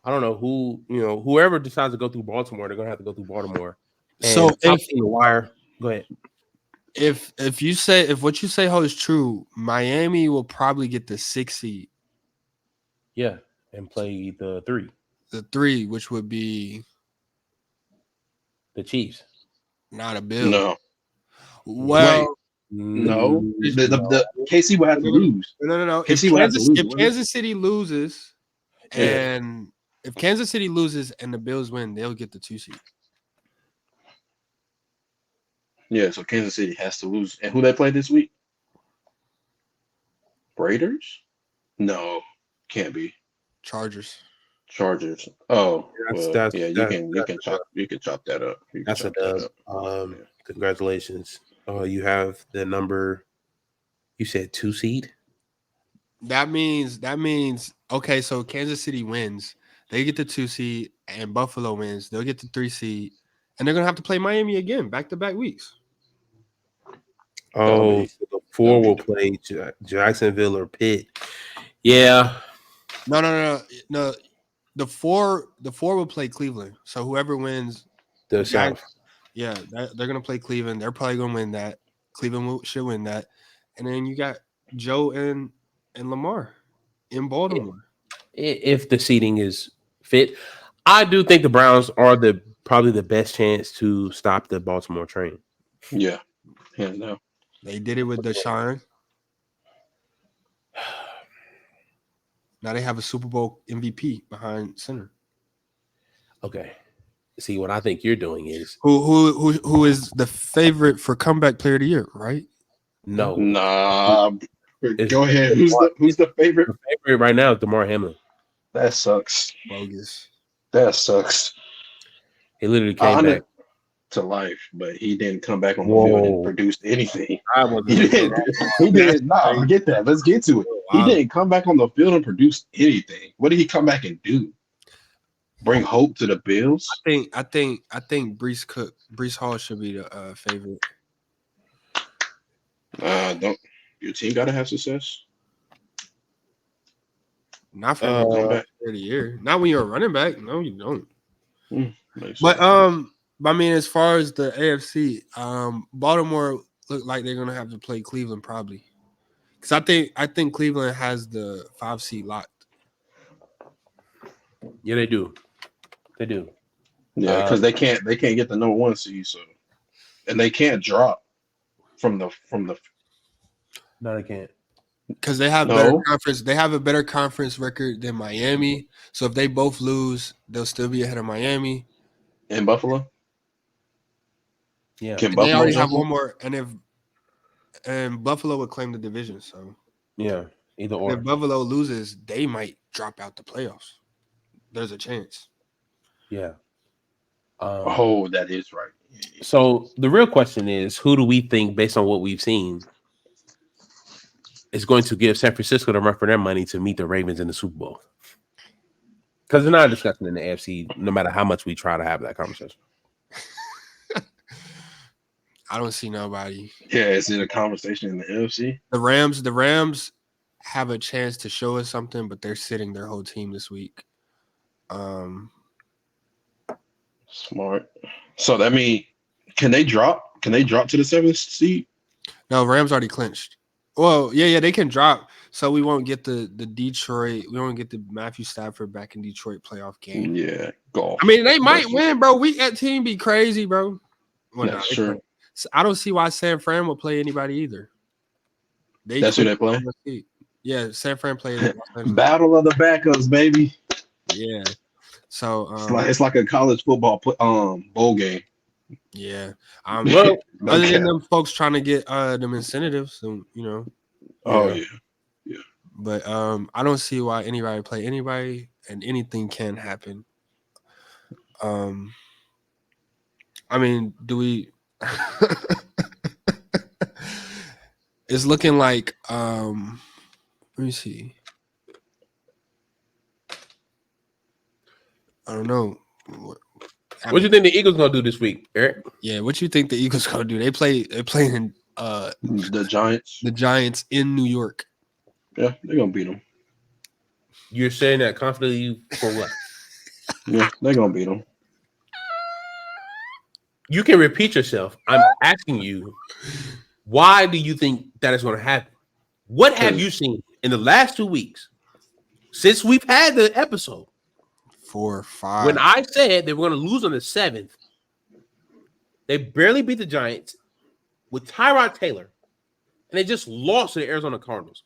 I don't know who, whoever decides to go through Baltimore, they're going to have to go through Baltimore. And So top team to wire, go ahead. if what you say holds true, Miami will probably get the 6 seed. Yeah, and play the 3. The 3, which would be The Chiefs. not a Bill. No. Well, No. Mm, The KC will have to lose. no. KC will have to lose. If Kansas City loses, Yeah. and if Kansas City loses and the Bills win, they'll get the 2 seed. Yeah, so Kansas City has to lose. And who they play this week? Raiders? No, can't be. Chargers. Chargers. Oh, That's- yeah. You can chop that up. You can That's a chop that dub. up. Congratulations. You have the number. You said 2 seed. That means okay. So Kansas City wins, they get the 2 seed, and Buffalo wins, they'll get the 3 seed, and they're gonna have to play Miami again, back-to-back weeks. Oh, be- so the 4 will play Jacksonville or Pitt. Yeah. No. The 4 will play Cleveland. So whoever wins, The Jags- South. yeah, they're gonna play Cleveland. They're probably gonna win that. Cleveland should win that, and then you got Joe and Lamar in Baltimore. If the seating is fit, I do think the Browns are probably the best chance to stop the Baltimore train. Yeah, hands down. They did it with Deshaun. Now they have a Super Bowl MVP behind center. Okay. See, what I think you're doing is Who is the favorite for comeback player of the year, right? no. Nah. It's- Go ahead. Who's the favorite? The favorite right now is DeMar Hamlin. That sucks. Bogus. That sucks. He literally came back. To life, but he didn't come back on the field and produce anything. I wasn't He did. Nah, forget that. Let's get to it. He didn't come back on the field and produce anything. What did he come back and do? Bring hope to the Bills? I think Breece Hall should be the favorite. Don't your team gotta have success? Not for comeback of the year. Not when you're a running back. No, you don't. But I mean, as far as the AFC, Baltimore look like they're gonna have to play Cleveland probably, because I think Cleveland has the 5 seed locked. Yeah, they do. They do. Yeah, because they can't get the number 1 seed, so and they can't drop from the. No, they can't. Because they have better conference. They have a better conference record than Miami. So if they both lose, they'll still be ahead of Miami. In Buffalo. Yeah. Can And they Buffalo already jump have them? one more. And Buffalo would claim the division. So Yeah. Either if or. Buffalo loses, they might drop out the playoffs. There's a chance. Yeah. Oh, that is right. So the real question is, who do we think, based on what we've seen, is going to give San Francisco the run for their money to meet the Ravens in the Super Bowl? Because they're not discussing in the AFC, no matter how much we try to have that conversation. I don't see nobody. Yeah, is it a conversation in the NFC? The Rams have a chance to show us something, but they're sitting their whole team this week. Smart. So that means can they drop? Can they drop to the 7th seed? No, Rams already clinched. Well, yeah, they can drop. So we won't get the Detroit. We won't get the Matthew Stafford back in Detroit playoff game. Yeah, golf. I mean, they might win, bro. Week 18 be crazy, bro. Well, That's true. So I don't see why San Fran will play anybody either. That's who they play. Yeah, San Fran played. Battle of the backups, baby. Yeah. So it's like a college football bowl game. Yeah. Well, other than them folks trying to get them incentives, and Oh yeah. But I don't see why anybody play anybody, and anything can happen. I mean, do we? It's looking like let me see. I don't know. What do you think the Eagles gonna do this week, Eric? Yeah, what you think the Eagles gonna do? They're playing the Giants. The Giants in New York. Yeah, they're gonna beat them. You're saying that confidently for what? Yeah, they're gonna beat them. You can repeat yourself. I'm asking you, why do you think that is going to happen? What have you seen in the last 2 weeks since we've had the episode? 4 or 5. When I said they were going to lose on the 7th, they barely beat the Giants with Tyrod Taylor, and they just lost to the Arizona Cardinals.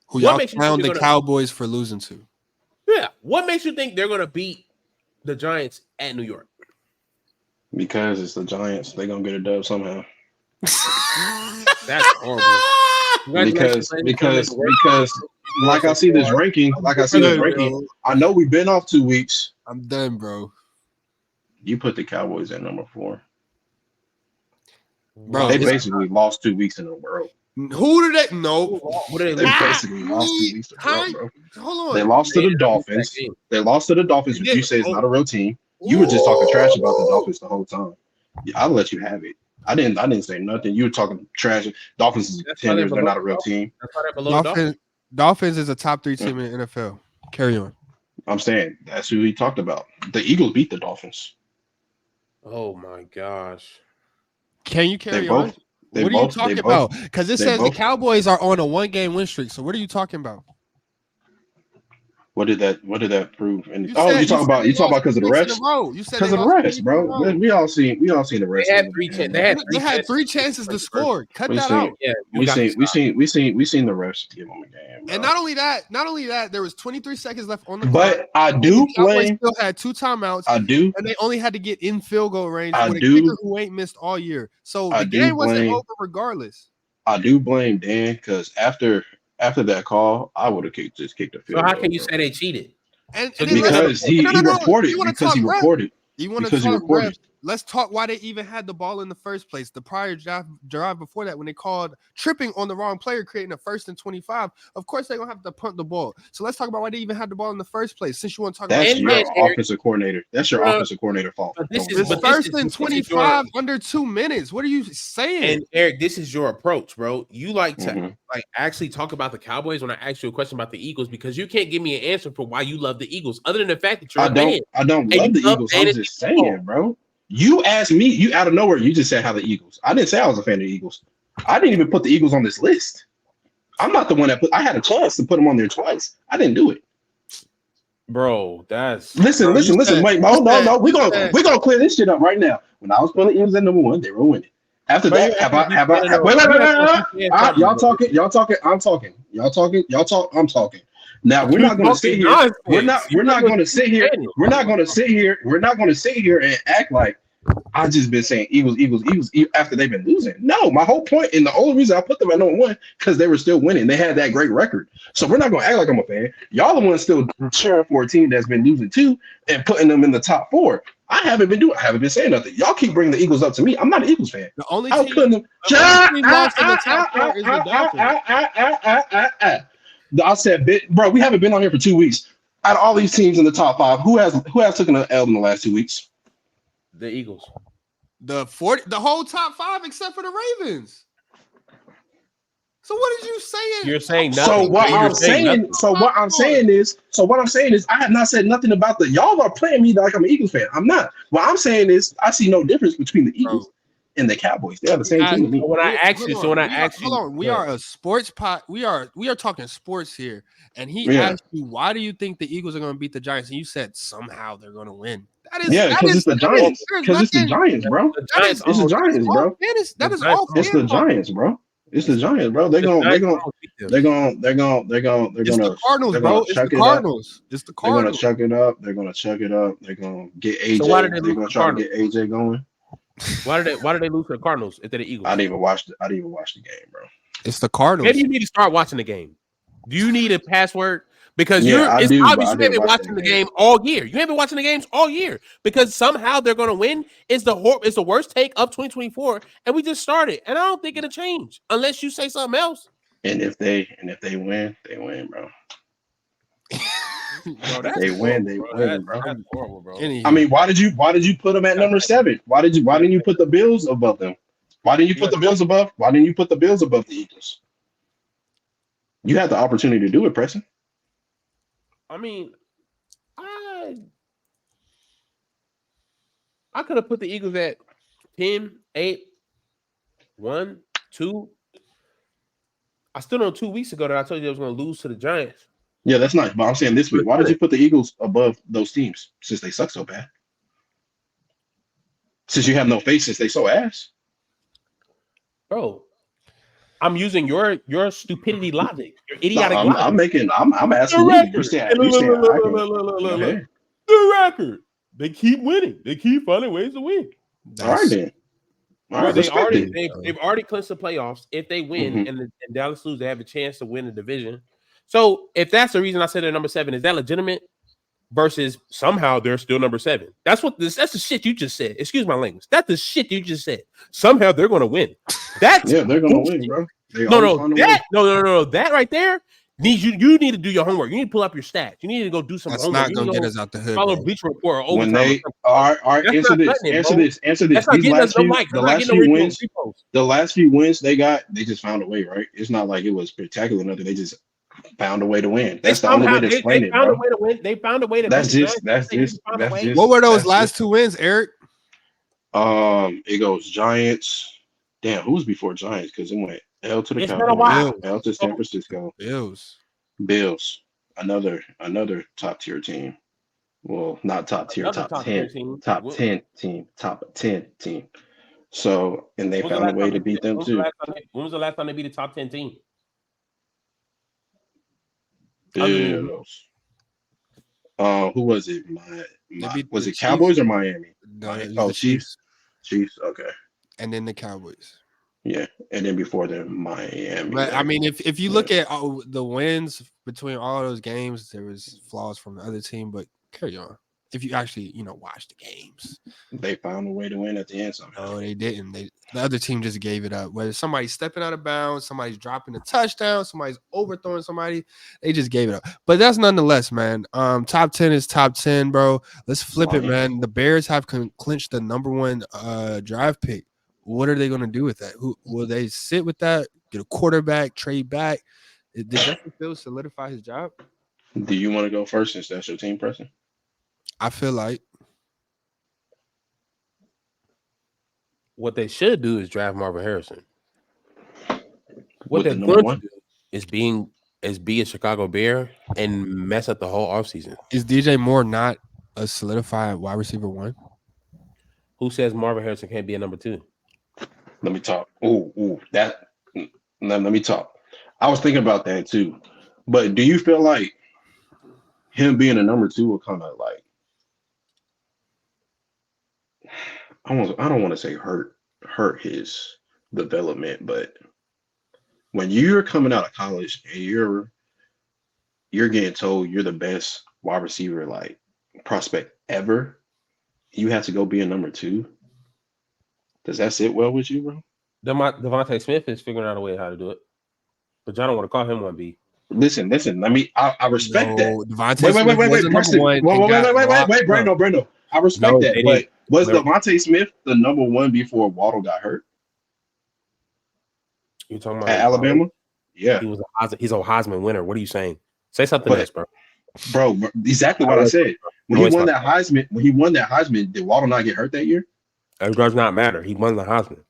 Who y'all clowned the Cowboys for losing to? Yeah. What makes you think they're going to beat the Giants at New York? Because it's the Giants. They're going to get a dub somehow. That's horrible. Because like I see this ranking, I know we've been off 2 weeks. I'm done, bro. You put the Cowboys at number 4. Bro, they basically lost 2 weeks in a row. Who did they? No, they basically lost 2 weeks in a row, bro. Hold on. They lost to the Dolphins. They lost to the Dolphins, which you say is not a real team. You were just talking trash about the Dolphins the whole time. Yeah, I'll let you have it. I didn't say nothing. You were talking trash. Dolphins is contenders. They're not a real team. Dolphins is a top 3 team in the NFL. Carry on. I'm saying that's who he talked about. The Eagles beat the Dolphins. Oh my gosh. Can you carry on? What are you talking about? Because it says the Cowboys are on a 1-game win streak. So what are you talking about? What did that prove? And you talk about because of the refs. Because of the refs, bro. We all seen the refs. They had 3 chances to score. Cut that out. Yeah, we seen the refs give them a game. Bro. And not only that, there was 23 seconds left on the clock. But I do blame. Still had 2 timeouts. I do, and they only had to get in field goal range with a kicker who ain't missed all year. So the game wasn't over regardless. I do blame Dan because after that call, I would have kicked the field. So how can you say they cheated? Because he reported. You want to talk refs? Let's talk why they even had the ball in the first place. The prior drive before that, when they called tripping on the wrong player, creating a 1st and 25. Of course, they're gonna have to punt the ball. So let's talk about why they even had the ball in the first place. Since you want to talk that's about your offensive coordinator. That's your offensive coordinator fault. This is 1st and 25 under 2 minutes. What are you saying? And Eric, this is your approach, bro. You like to actually talk about the Cowboys when I ask you a question about the Eagles because you can't give me an answer for why you love the Eagles, other than the fact that you're I don't love the Eagles. I'm just saying, bro. You asked me, you out of nowhere, you just said how the Eagles. I didn't say I was a fan of the Eagles. I didn't even put the Eagles on this list. I'm not the one that I had a chance to put them on there twice. I didn't do it. Bro, that's Listen. Wait, no. We're gonna clear this shit up right now. When I was putting the Eagles at number 1, they were winning. After Bro, that, wait. Y'all talking. I'm talking. I'm talking. Now we're not gonna sit here. We're not gonna sit here. We're not gonna sit here and act like I just been saying Eagles after they've been losing. No, my whole point and the only reason I put them at number 1 because they were still winning. They had that great record. So we're not gonna act like I'm a fan. Y'all the ones still cheering for a team that's been losing too and putting them in the top 4. I haven't been saying nothing. Y'all keep bringing the Eagles up to me. I'm not an Eagles fan. The only I was team, putting them. lost in the top 4 is the Dolphins. I said, bro, we haven't been on here for 2 weeks. Out of all these teams in the top 5, who has taken an L in the last 2 weeks? the Eagles. The whole top 5 except for the Ravens. So what did you saying? You're saying nothing. So what I'm saying is, I have not said nothing about the y'all are playing me like I'm an Eagles fan. I'm not. What I'm saying is, I see no difference between the Eagles and the Cowboys. They are the same team to me. When I asked you, hold on, we are a sports pot. We are talking sports here, and he asked you, why do you think the Eagles are going to beat the Giants? And you said somehow they're going to win. Because it's the Giants. Because it's the Giants, bro. It's the Giants, bro. That is all. It's the Giants, bro. It's the Giants, bro. They're gonna. It's the Cardinals, bro. It's the Cardinals. It's the Cardinals. They're gonna chuck it up. They're gonna get AJ. So why did they they're gonna try to get AJ going. Why did they lose to the Cardinals if they're the Eagles? I didn't even watch the game, bro. It's the Cardinals. Maybe you need to start watching the game. Do you need a password? Because I do, obvious you haven't been watching the game all year. You haven't been watching the games all year because somehow they're going to win. It's the worst take of 2024, and we just started. And I don't think it'll change unless you say something else. And if they win, they win, bro. Bro, they win, bro. That's horrible, bro. I mean, why did you put them at number 7? Why didn't you put the Bills above them? Why didn't you put the Bills above? Why didn't you put the Bills above the Eagles? You had the opportunity to do it, Preston. I mean, I could have put the Eagles at 10, 8, 1, 2. I still know 2 weeks ago that I told you they was going to lose to the Giants. Yeah, that's nice. But I'm saying this week, why did you put the Eagles above those teams since they suck so bad? Since you have no faith, since they so ass? Bro, I'm using your stupidity logic, your idiotic logic. I'm asking you. You saying the record. They keep winning. They keep finding ways to win. All right, then. All right, they've already clinched the playoffs. If they win and Dallas lose, they have a chance to win the division. So if that's the reason I said they're number 7, is that legitimate? Versus somehow they're still number 7. That's the shit you just said. Excuse my language. That's the shit you just said. Somehow they're going to win. They're going to win, bro. No. That right there needs you need to do your homework. You need to pull up your stats. You need to go do some homework. That's not going to get us out the hood. Follow Bleacher Report or when they answer this. The last few wins they got, they just found a way, right? It's not like it was spectacular, nothing. They just found a way to win. That's the only way to explain it, bro. They found a way to win. What were those last 2 wins, Eric? It goes Giants. Damn, who was before Giants? Because it went L to the Cowboys, L to San Francisco, Bills. Another top tier team. Well, not top tier, top 10 team. So, and they found a way to beat them too. When was the last time they beat a top 10 team? Bills. Who was it? Was it Cowboys or Miami? No, Chiefs. Chiefs. Okay. And then the Cowboys. Yeah, and then before them, Miami. But I mean, if you look at the wins between all those games, there was flaws from the other team. But carry on. If you actually, watch the games, they found a way to win at the end somehow. No, they didn't. The other team just gave it up. Whether somebody's stepping out of bounds, somebody's dropping a touchdown, somebody's overthrowing somebody, they just gave it up. But that's nonetheless, man. Top 10 is top 10, bro. Let's flip it, man. The Bears have clinched the number 1 draft pick. What are they going to do with that? Who will they sit with that? Get a quarterback, trade back? Did Justin Fields solidify his job? Do you want to go first since that's your team, Preston? I feel like what they should do is draft Marvin Harrison. What they're going to do is being is be a Chicago Bear and mess up the whole offseason. Is DJ Moore not a solidified wide receiver one? Who says Marvin Harrison can't be a number 2? Let me talk. Let me talk. I was thinking about that too. But do you feel like him being a number 2 will kind of like I don't want to say hurt his development, but when you're coming out of college and you're getting told you're the best wide receiver like prospect ever, you have to go be a number 2. Does that sit well with you, bro? Devontae Smith is figuring out a way how to do it, but y'all don't want to call him 1B. Listen. I respect that. Devontae Smith was a number one. Wait, Brando. I respect that. they But didn't. was Devontae Smith the number 1 before Waddle got hurt You talking about at Alabama? Yeah, he's a Heisman winner. What are you saying? Say something else, bro. bro. Exactly what I said. When he won that Heisman, did Waddle not get hurt that year? It does not matter. He won the Heisman.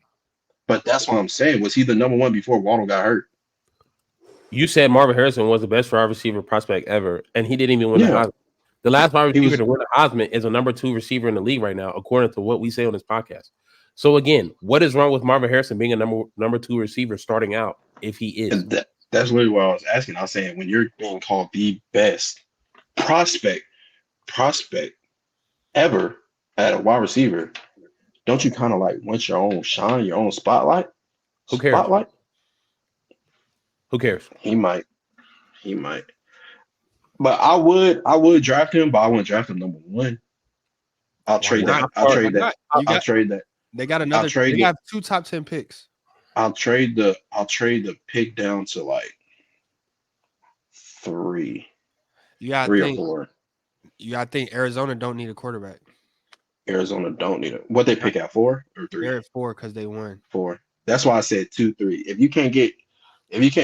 But that's what I'm saying. Was he the number 1 before Waddle got hurt? You said Marvin Harrison was the best wide receiver prospect ever, and he didn't even win the Heisman. The last wide receiver to win the Heisman is a number 2 receiver in the league right now, according to what we say on this podcast. So again, what is wrong with Marvin Harrison being a number 2 receiver starting out if he is? That's really what I was asking. I was saying when you're being called the best prospect ever at a wide receiver, don't you kind of like want your own shine, your own spotlight? Who cares? Who cares? He might. But I would draft him, but I wouldn't draft him number 1. I'll trade that. I'll trade that. They got another. They got 2 top 10 picks. I'll trade the pick down to like 3. You got 3 or 4. You got to think Arizona don't need a quarterback. Arizona don't need it. What they pick at 4 or 3? They're at 4 because they won. 4. That's why I said 2, 3. If you can't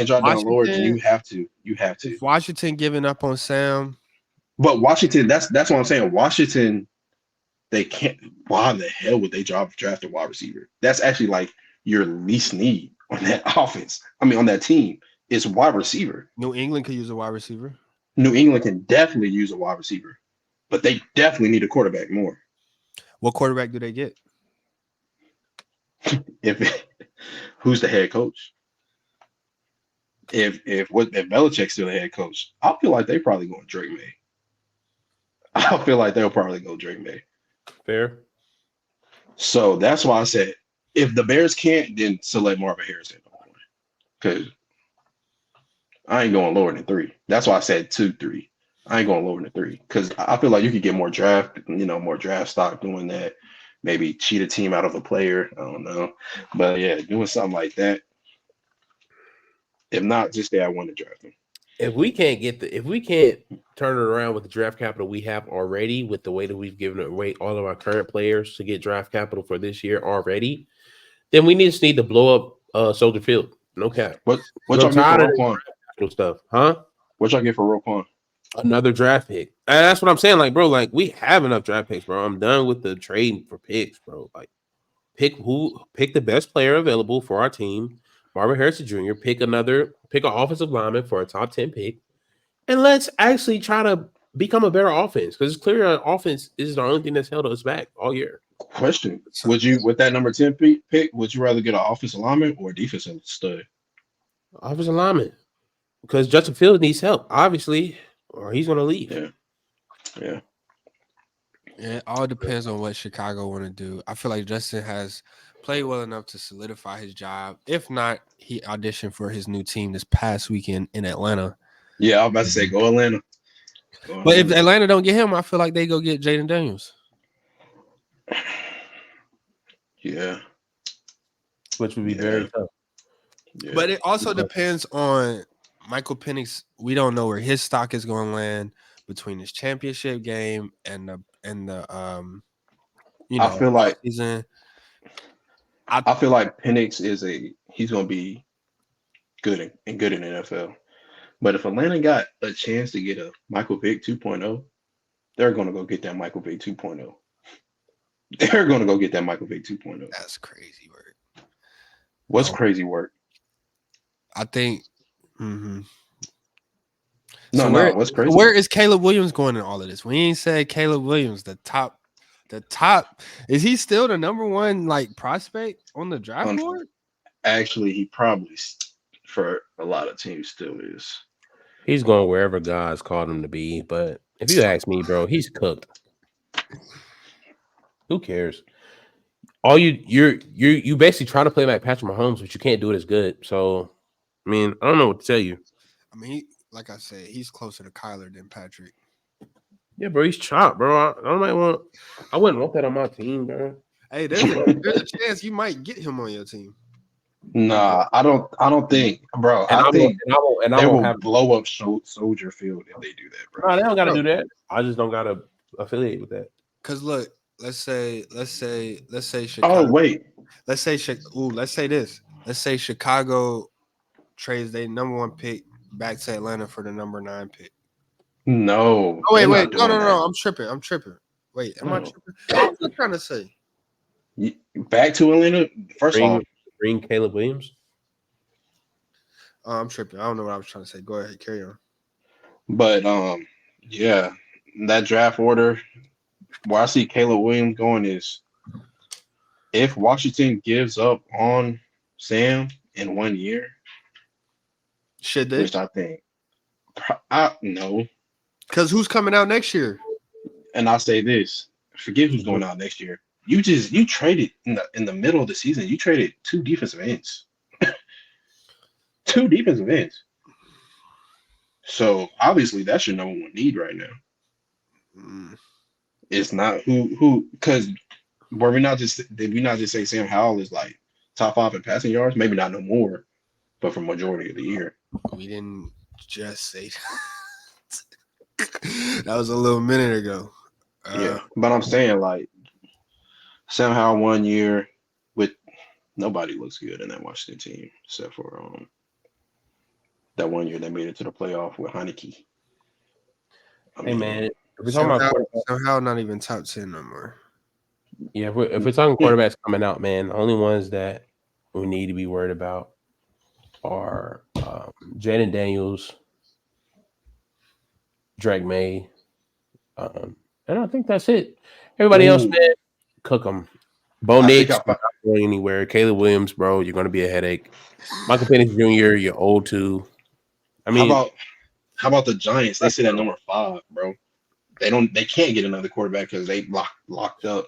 drop down lower, then you have to. If Washington giving up on Sam. But Washington, that's what I'm saying. Washington, they can't. Why the hell would they draft a wide receiver? That's actually like your least need on that offense. I mean, on that team is wide receiver. New England could use a wide receiver. New England can definitely use a wide receiver, but they definitely need a quarterback more. What quarterback do they get? Who's the head coach? If Belichick's still the head coach, I feel like they probably going Drake May. I feel like they'll probably go Drake May. Fair. So that's why I said if the Bears can't, then select Marvin Harrison. Because I ain't going lower than 3. That's why I said 2, 3. I ain't going lower than 3. Because I feel like you could get more draft stock doing that. Maybe cheat a team out of a player. I don't know. But yeah, doing something like that. If not, just say I want to draft him. If we can't turn it around with the draft capital we have already, with the way that we've given away all of our current players to get draft capital for this year already, then we just need to blow up Soldier Field. No cap. What y'all get for Roquan? Stuff, huh? What y'all get for Roquan? Another draft pick. And that's what I'm saying. Like, bro, like we have enough draft picks, bro. I'm done with the trading for picks, bro. Like, pick the best player available for our team. Marvin Harrison Jr. Pick an offensive lineman for a top 10 pick, and let's actually try to become a better offense, because it's clear our offense is the only thing that's held us back all year. Question: would you, with that number 10 pick, would you rather get an offensive lineman or a defensive stud? Offensive lineman, because Justin Fields needs help, obviously, or he's going to leave. Yeah. It all depends on what Chicago want to do. I feel like Justin has played well enough to solidify his job. If not, he auditioned for his new team this past weekend in Atlanta. Yeah, I was about to say go Atlanta. But if Atlanta don't get him, I feel like they go get Jaden Daniels. Yeah. Which would be very tough. Yeah. But it also depends on Michael Penix. We don't know where his stock is going to land between his championship game and the I feel like season. I feel like Penix he's going to be good in the NFL. But if Atlanta got a chance to get a Michael Vick 2.0, they're going to go get that Michael Vick 2.0. They're going to go get that Michael Vick 2.0. That's crazy work. What's crazy work? I think So What's crazy? where is Caleb Williams going in all of this? We ain't said Caleb Williams, the top. Is he still the number one like prospect on the draft board? Actually, he probably for a lot of teams still is. He's going wherever God's called him to be. But if you ask me, bro, he's cooked. Who cares? All you basically trying to play like Patrick Mahomes, but you can't do it as good. So, I mean, I don't know what to tell you. I mean, like I said, he's closer to Kyler than Patrick. Yeah, bro, he's chopped, bro. I wouldn't want that on my team, bro. Hey, there's a chance you might get him on your team. Nah, I don't think, bro. And I think I they won't will have blow up Soldier Field if they do that, bro. No, they don't got to do that. I just don't got to affiliate with that. Cause look, let's say Chicago. Oh wait, let's say this. Let's say Chicago trades their number 1 pick back to Atlanta for the number 9 pick. no. Oh wait, they're not doing no. that. I'm tripping. Wait, am I tripping? What was I trying to say? Back to Atlanta. First off, bring Caleb Williams. I'm tripping. I don't know what I was trying to say. Go ahead, carry on. but yeah, that draft order. Where I see Caleb Williams going is if Washington gives up on Sam in 1 year, Should they? which I think, no. Because who's coming out next year? And I'll say this: forget who's going out next year. You traded in the middle of the season. You traded 2 defensive ends, 2 defensive ends. So obviously that's your number 1 need right now. It's not who because did we not just say Sam Howell is like top 5 in passing yards? Maybe not no more, but for majority of the year. We didn't just say that. That was a little minute ago. Yeah, but I'm saying like Sam Howell 1 year with nobody looks good in that Washington team except for that 1 year they made it to the playoff with Heineke. Hey man, if we're talking about somehow not even top 10 no more. Yeah, if we're talking quarterbacks coming out, man, the only ones that we need to be worried about are Jaden Daniels, Drake May, and I think that's it. Everybody else, man, cook them. Bo Nix, not going anywhere. Caleb Williams, bro, you're going to be a headache. Michael Penix Jr., you're old too. I mean, how about the Giants? They sit at number 5, bro. They can't get another quarterback because they locked up.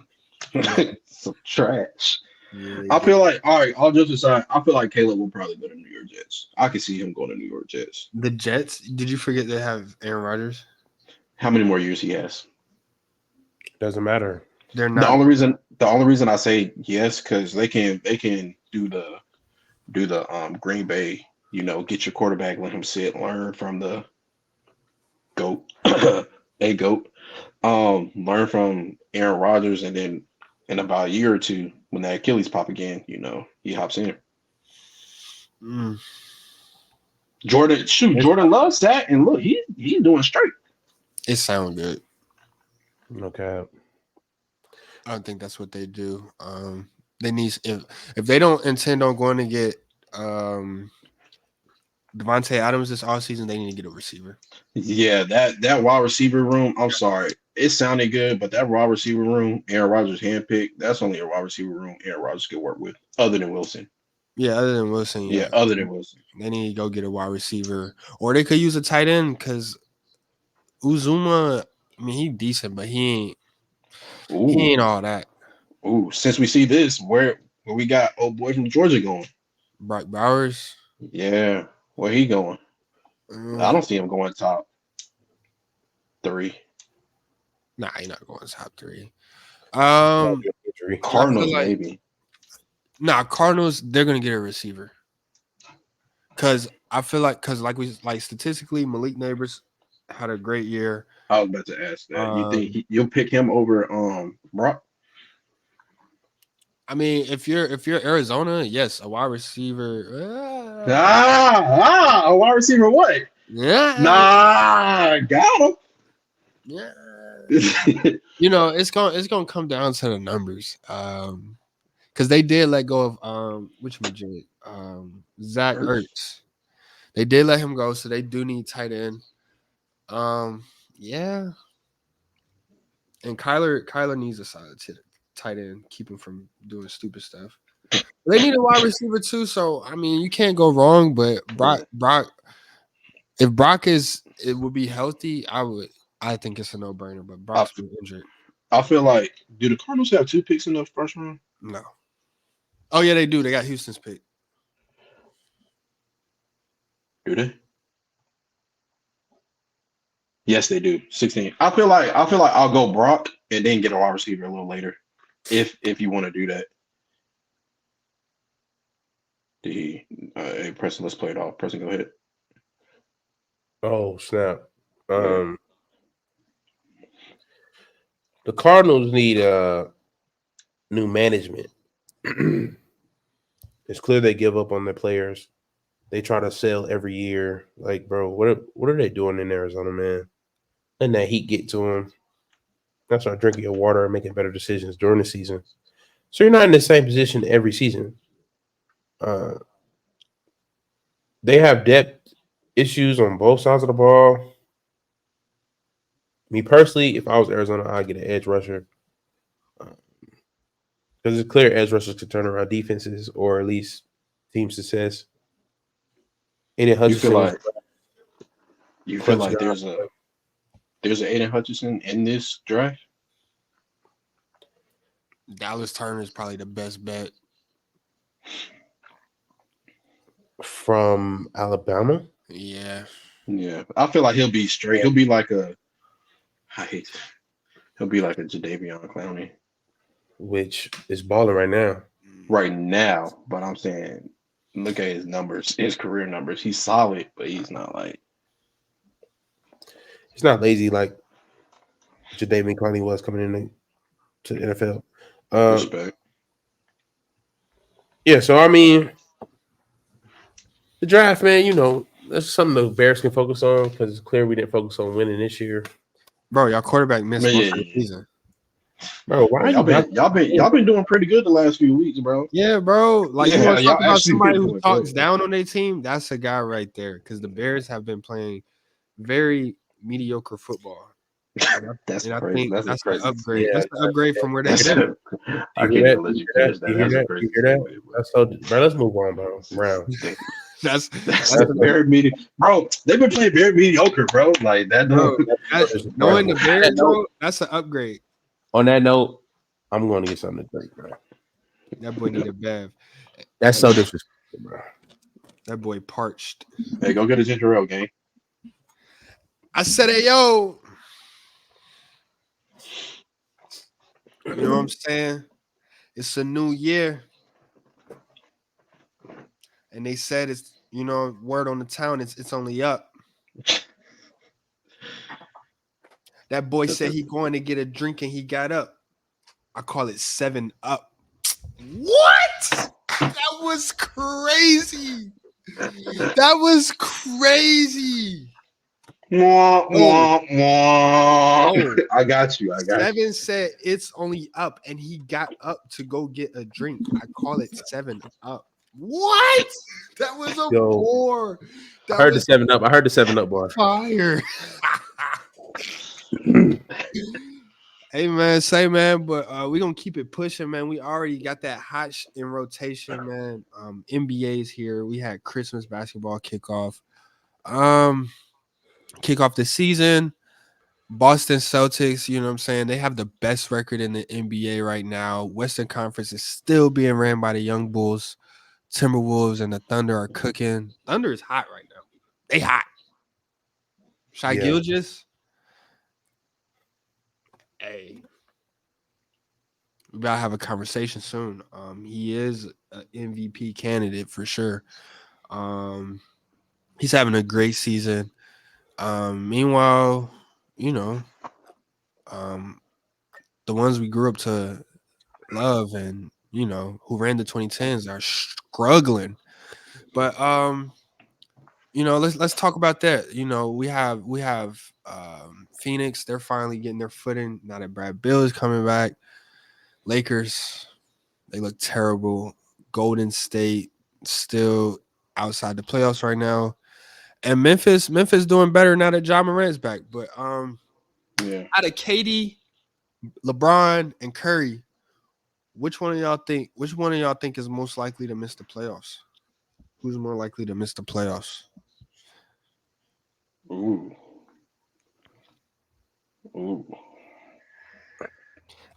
Some trash. Yeah, I feel like, all right, all jokes aside, I feel like Caleb will probably go to New York Jets. I can see him going to New York Jets. The Jets? Did you forget they have Aaron Rodgers? How many more years he has? Doesn't matter. They're not. The only reason I say yes, because they can do the Green Bay, get your quarterback, let him sit, learn from the GOAT, learn from Aaron Rodgers, and then in about a year or 2, when that Achilles pop again, he hops in. Jordan loves that, and look, he's doing straight. It sounds good. Okay. I don't think that's what they do. They need if they don't intend on going to get Devontae Adams this offseason, they need to get a receiver. Yeah, that wide receiver room, I'm sorry. It sounded good, but that wide receiver room, Aaron Rodgers handpicked, that's only a wide receiver room Aaron Rodgers could work with, other than Wilson. Yeah, other than Wilson. Yeah, other than Wilson. They need to go get a wide receiver. Or they could use a tight end because Uzuma, I mean, he's decent, but he ain't all that. Ooh, since we see this, where we got old boy from Georgia going? Brock Bowers? Yeah, where he going? I don't see him going top 3. Nah, he's not going top 3. Cardinals, maybe. Nah, Cardinals, they're gonna get a receiver. Cause I feel like statistically, Malik Neighbors had a great year. I was about to ask that. You think you'll pick him over Brock? I mean, if you're Arizona, yes, a wide receiver. A wide receiver what? Yeah. Nah, got him. Yeah. It's gonna come down to the numbers. Because they did let go of Zach Ertz. They did let him go, so they do need tight end. Yeah. And Kyler needs a solid tight end, keep him from doing stupid stuff. They need a wide receiver too, so I mean you can't go wrong. But Brock, if Brock it would be healthy, I think it's a no brainer. But I, Brock's been injured. I feel like, do the Cardinals have 2 picks in the first round? No. Oh yeah, they do. They got Houston's pick. Do they? Yes, they do. 16. I feel like I'll go Brock and then get a wide receiver a little later, if you want to do that. Hey, Preston, let's play it off. Preston, go ahead. Oh snap! Yeah. The Cardinals need new management. It's clear they give up on their players. They try to sell every year. Like, bro, what are they doing in Arizona, man? Letting that heat get to them. That's not drinking your water and making better decisions during the season. So you're not in the same position every season. They have depth issues on both sides of the ball. Me personally, if I was Arizona, I'd get an edge rusher. Because it's clear edge rushers could turn around defenses or at least team success. Aiden Hutchinson. You feel like there's an Aiden Hutchinson in this draft? Dallas Turner is probably the best bet. From Alabama? Yeah. Yeah. I feel like he'll be straight. Yeah. He'll be like a Jadeveon Clowney. Which is balling right now. Right now. But I'm saying, look at his numbers, his career numbers. He's solid, but he's not like. He's not lazy like Jadeveon Clowney was coming in to the NFL. Respect. Yeah, so I mean, the draft, man, that's something the Bears can focus on because it's clear we didn't focus on winning this year. Bro, y'all quarterback missed most of the season. Bro, why y'all been doing pretty good the last few weeks, bro? Yeah, bro. Like you want to talk about somebody who talks good, down on their team? That's a guy right there. Because the Bears have been playing very mediocre football. That's I crazy. think that's crazy. an upgrade. Yeah, that's an upgrade from where they I been. can't even let you finish that. That's a crazy statement. That's so, bro. Let's move on, bro. Round. That's very mediocre, bro. They've been playing very mediocre, bro. Like that. Bro, knowing the Bears, bro, that's an upgrade. On that note, I'm going to get something to drink, bro. That boy need a bev. That's so disrespectful, bro. That boy parched. Hey, go get a ginger ale, gang. I said, hey, yo. You know what I'm saying? It's a new year. And they said it's, word on the town, it's only up. That boy said he going to get a drink and he got up. I call it 7 Up. What? That was crazy. That was crazy. Mwah, mwah, mwah. Oh. I got you. 7 said it's only up and he got up to go get a drink. I call it 7 Up. What? That was a bore. I heard the 7 Up. I heard the 7 Up bar. Fire. Hey man, but we're gonna keep it pushing, man. We already got that hot in rotation, man. NBA's here. We had Christmas basketball kickoff. Kick off the season. Boston Celtics, you know what I'm saying? They have the best record in the NBA right now. Western Conference is still being ran by the Young Bulls. Timberwolves and the Thunder are cooking. Thunder is hot right now. They hot. Shai Gilgeous. Hey, we gotta have a conversation soon. He is an MVP candidate for sure. He's having a great season. Meanwhile, the ones we grew up to love and who ran the 2010s are struggling. But let's talk about that. We have Phoenix. They're finally getting their footing now that Brad Beal is coming back. Lakers, they look terrible. Golden State still outside the playoffs right now. And Memphis doing better now that Ja Morant's back. But Yeah. out of KD, LeBron, and Curry, which one of y'all think is most likely to miss the playoffs? Who's more likely to miss the playoffs? Ooh.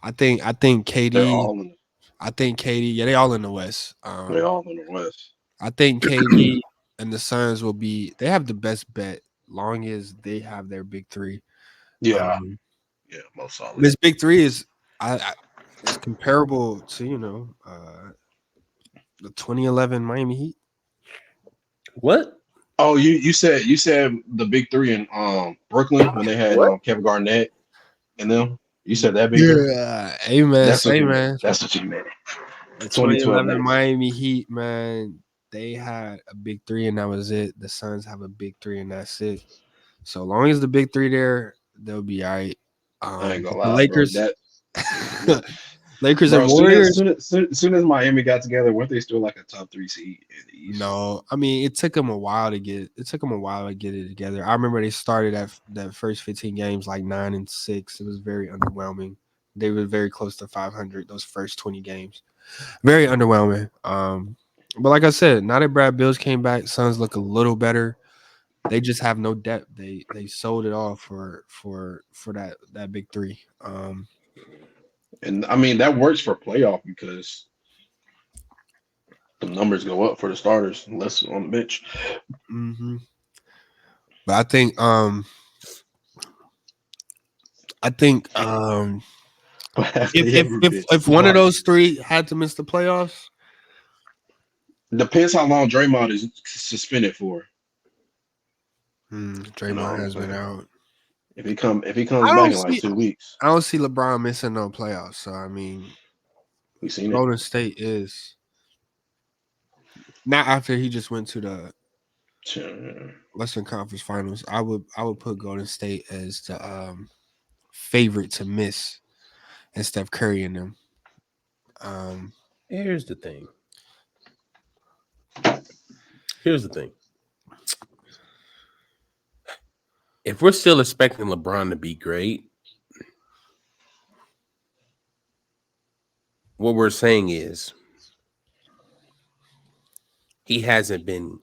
I think They're KD. all in. I think KD. Yeah, they all in the West. They're all in the West. I think KD and the Suns will be. They have the best bet, long as they have their big three. Yeah. Yeah. Most solid. This big three is, it's comparable to the 2011 Miami Heat. What? Oh, you said the big three in Brooklyn when they had What? Kevin Garnett and them. You said that big three? Yeah, amen. That's what you man. meant. That's what you meant. The 2012 2011 Nets. Miami Heat, man, they had a big three and that was it. The Suns have a big three and that's it. So long as the big three there, they'll be all right. I ain't gonna The lie, Lakers, bro. Lakers Bro, and Warriors. soon as Miami got together, weren't they still like a top 3 seed in the East? No, I mean it took them a while to get. It took them a while to get it together. I remember they started that first 15 games like 9-6. It was very underwhelming. They were very close to 500 those first 20 games. Very underwhelming. But like I said, now that Brad Bills came back, Suns look a little better. They just have no depth. They sold it all for that big three. And I mean that works for playoff because the numbers go up for the starters, less on the bench. Mm-hmm. But I think if one of those three had to miss the playoffs, depends how long Draymond is suspended for. Draymond has been out. If he comes back in like 2 weeks, I don't see LeBron missing no playoffs. So I mean, we seen it. Golden State is not after he just went to the Western Conference Finals. I would put Golden State as the favorite to miss, and Steph Curry and them. Here's the thing. If we're still expecting LeBron to be great, what we're saying is he hasn't been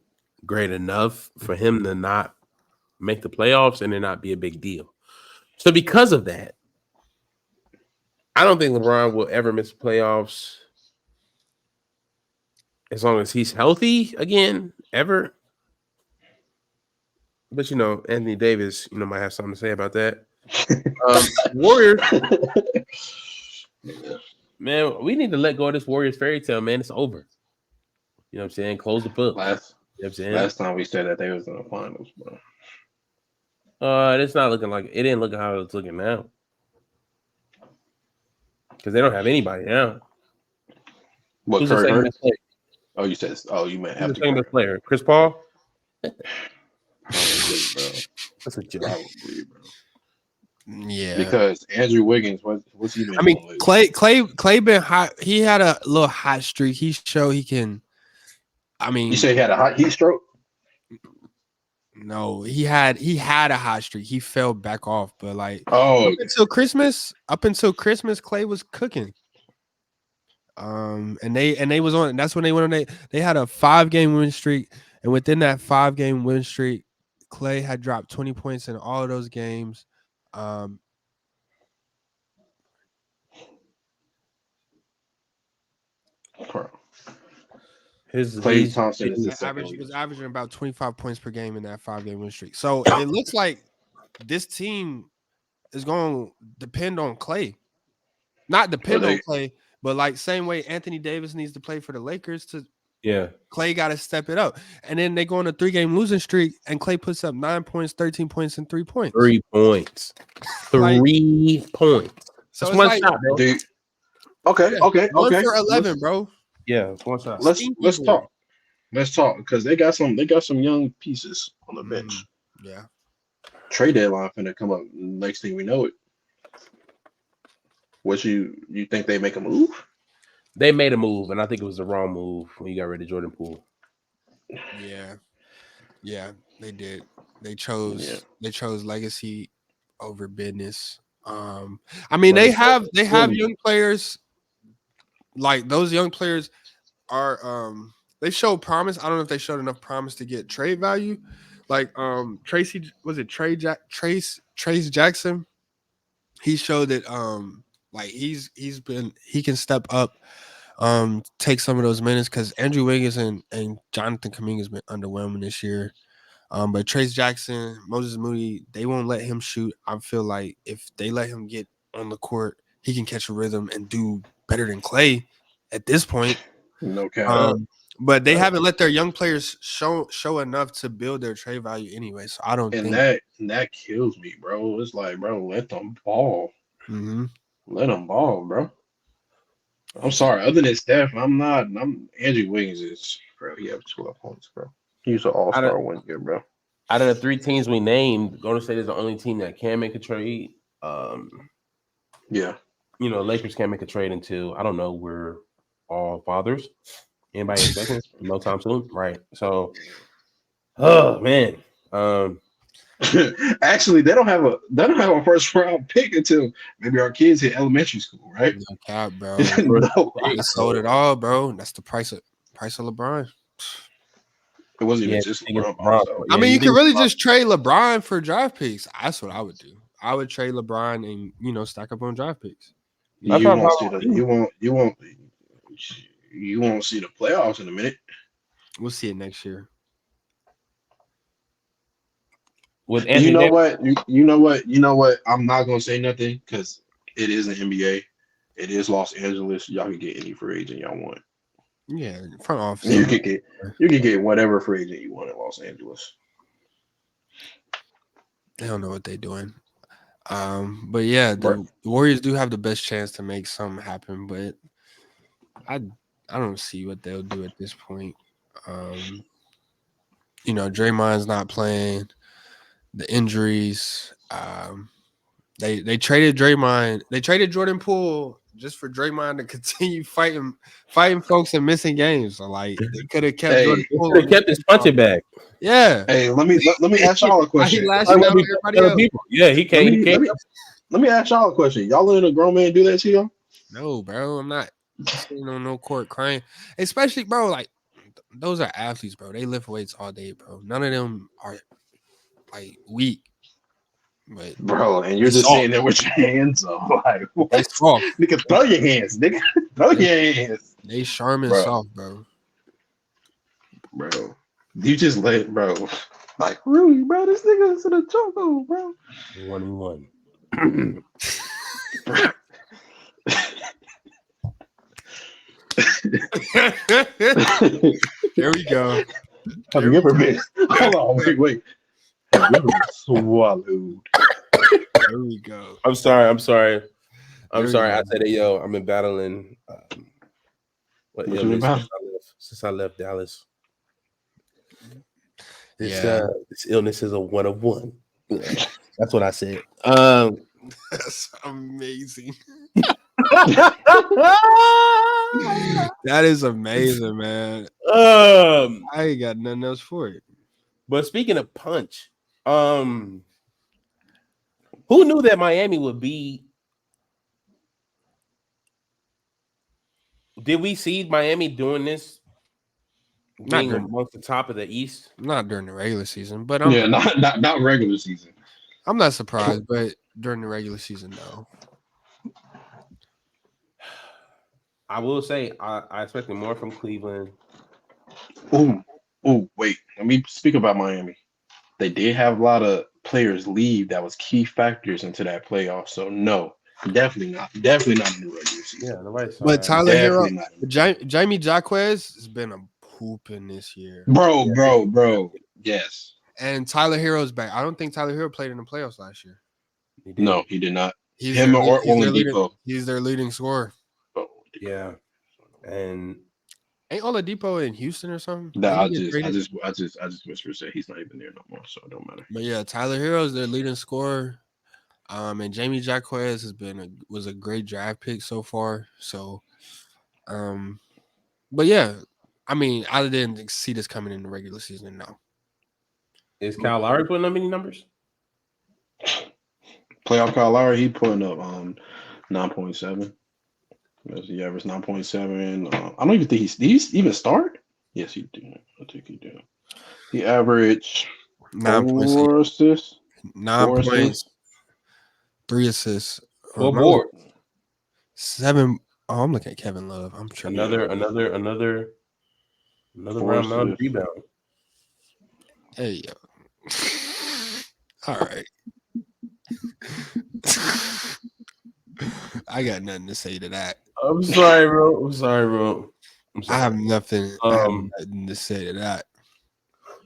great enough for him to not make the playoffs and it not be a big deal. So because of that, I don't think LeBron will ever miss playoffs as long as he's healthy again, ever. But Anthony Davis, might have something to say about that. Warriors, man, we need to let go of this Warriors fairy tale, man. It's over. You know what I'm saying? Close the book. Last time we said that they was in the finals, bro. It's not looking like it. Didn't look how it's looking now because they don't have anybody now. What? Who's the second best player? Oh, you said. Oh, you meant Who's the second best player? Chris Paul. Probably, That's a joke. Probably, bro. Yeah, because Andrew Wiggins, what's he been? I mean, Clay been hot. He had a little hot streak. He showed he can. I mean, you say he had a hot heat stroke? No, he had a hot streak. He fell back off, but like up until Christmas, Clay was cooking. And they was on. That's when they went on. They had a 5-game win streak, and within that 5-game win streak, Clay had dropped 20 points in all of those games. Klay Thompson is the was averaging about 25 points per game in that 5-game win streak. So it looks like this team is going to depend on Clay. Not depend on Clay, but like same way Anthony Davis needs to play for the Lakers to Clay got to step it up. And then they go on a 3-game losing streak and Clay puts up 9 points, 13 points, and 3 points. 3 points. 3 points. So it's one shot, bro. Dude. Okay. 1 for 11, bro. Yeah, it's one shot. Let's talk. Let's talk because they got some young pieces on the bench. Yeah. Trade deadline finna come up. Next thing we know it. What you think they make a move? They made a move, and I think it was the wrong move when you got rid of Jordan Poole. Yeah. Yeah, they did. They chose legacy over business. I mean, But they it's so have silly. young players. Like those young players are they show promise. I don't know if they showed enough promise to get trade value. Like Tracy, was it Trace Jackson? He showed that like he can step up, take some of those minutes because Andrew Wiggins and Jonathan Kuminga has been underwhelming this year. But Trace Jackson, Moses Moody, they won't let him shoot. I feel like if they let him get on the court, he can catch a rhythm and do better than Clay at this point. No cap. But they haven't let their young players show enough to build their trade value anyway. So I don't And think. that kills me, bro. It's like, bro, let them ball. Mhm. Let them ball, bro. I'm sorry. Other than Steph, I'm Andrew Wiggins is, bro. He have 12 points, bro. He's an all Out of, star one year, bro. out of the 3 teams we named, Golden State is the only team that can make a trade. Yeah. Lakers can't make a trade until I don't know. We're all fathers. Anybody expecting? No time soon, right? So, oh man, Actually, they don't have a first round pick until maybe our kids hit elementary school, right? No cap, bro. No, They sold it all, bro. That's the price of LeBron. it wasn't yeah, even just you think LeBron it's ball, LeBron. so. I Yeah, mean, you you could think really it's LeBron. just trade LeBron for draft picks. That's what I would do. I would trade LeBron and stack up on draft picks. That's You what I'm won't see talking about. you won't see the playoffs in a minute. We'll see it next year. With And you Anthony know Davis, what? You know what? I'm not gonna say nothing because it is an NBA. It is Los Angeles. Y'all can get any free agent y'all want. Yeah, front office. You can get whatever free agent you want in Los Angeles. They don't know what they're doing. But yeah, the Warriors do have the best chance to make something happen, but I don't see what they'll do at this point. Draymond's not playing. The injuries. They traded Draymond. They traded Jordan Poole just for Draymond to continue fighting folks and missing games. So like they could have kept Jordan Hey, Poole. could have kept his punching bag. Yeah. hey, let me ask y'all a Why he question. lashing out on everybody else? People. Yeah, he can't. He can't. Let me ask y'all a question. Y'all letting a grown man do that to y'all? No, bro. I'm not sitting on no court crying. Especially, bro, like those are athletes, bro. They lift weights all day, bro. None of them are like weak. But Bro, and you're they just soft. saying that with your hands up. Like, They what? soft. Nigga, throw your hands. Nigga, throw your hands. They Charmin Bro. soft, bro. Bro, you just let, bro. Like, really, bro, this nigga is in a chokehold, bro. 1-1. There we go. Have you ever been? Hold on, wait. Have you ever been swallowed? There we go. I'm sorry. There we I go. said, yo, I'm in battling. What What you been illness battling? since I left Dallas? This Yeah. this illness is a 1 of 1. That's what I said. That's amazing. That is amazing, man. I ain't got nothing else for it. But speaking of punch, who knew that Miami would be? Did we see Miami doing this? Being amongst the top of the East? Not during the regular season, but Yeah, not regular season. I'm not surprised, but during the regular season, no. I will say I expected more from Cleveland. Ooh, wait. Let me speak about Miami. They did have a lot of players leave that was key factors into that playoff. So no, definitely not in the regular season. Yeah, nobody saw But that. Tyler Hero, Definitely not. Jamie Jaquez has been a pooping this year. Bro. Yes. And Tyler Hero's back. I don't think Tyler Hero played in the playoffs last year. No, he did not. He's Him their, or he's their Oladipo. leading, he's their leading scorer. Yeah, and ain't Oladipo in Houston or something? Nah, I just whispered say he's not even there no more, so it don't matter. But yeah, Tyler Hero is their leading scorer. And Jamie Jaquez was a great draft pick so far. So, but yeah, I mean, I didn't see this coming in the regular season. No. Is Kyle Lowry putting up any numbers? Playoff Kyle Lowry, he putting up 9.7. He averaged 9.7. I don't even think did he even start? Yes, he did. I think he did. He averaged 9.6, 4 assists. 9 4 points, assists. 3 assists, Full board. 7. Oh, I'm looking at Kevin Love. I'm tripping. Another 4 round mound assists. rebound. Hey, yo. All right. I got nothing to say to that. I'm sorry, bro. I have nothing. Nothing to say to that.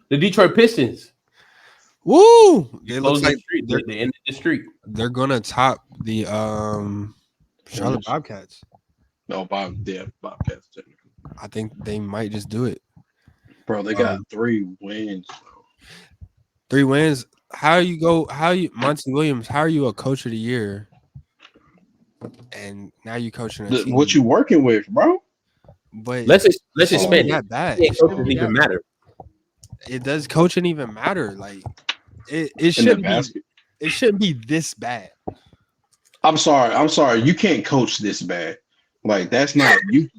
The Detroit Pistons. Woo! It looks like they ended the streak. they're gonna top the Charlotte Bobcats. No, Bobcats. Technically. I think they might just do it. Bro, they got 3 wins. 3 wins. Monty Williams? How are you a coach of the year? And now you coaching a team. What you working with, bro? But let's expand that bad. It doesn't even matter. It does coaching even matter? Like it shouldn't be. It shouldn't be this bad. I'm sorry. You can't coach this bad. Like that's not you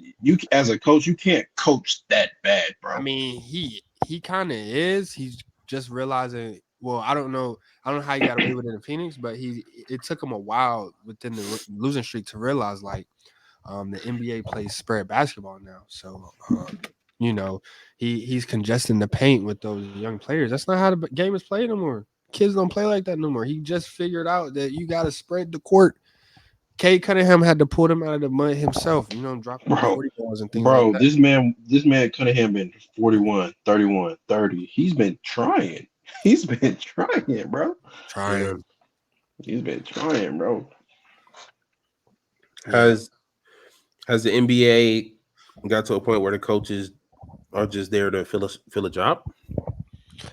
as a coach. You can't coach that bad, bro. I mean, he kind of is. He's just realizing. Well, I don't know how he got away with it in Phoenix, but it took him a while within the losing streak to realize like the NBA plays spread basketball now. So you know, he's congesting the paint with those young players. That's not how the game is played no more. Kids don't play like that no more. He just figured out that you got to spread the court. Kate Cunningham had to pull him out of the mud himself, dropping 40 balls and things like that. This man Cunningham been 41, 31, 30. He's been trying. He's been trying, bro. He's been trying, bro. Has the NBA got to a point where the coaches are just there to fill a job?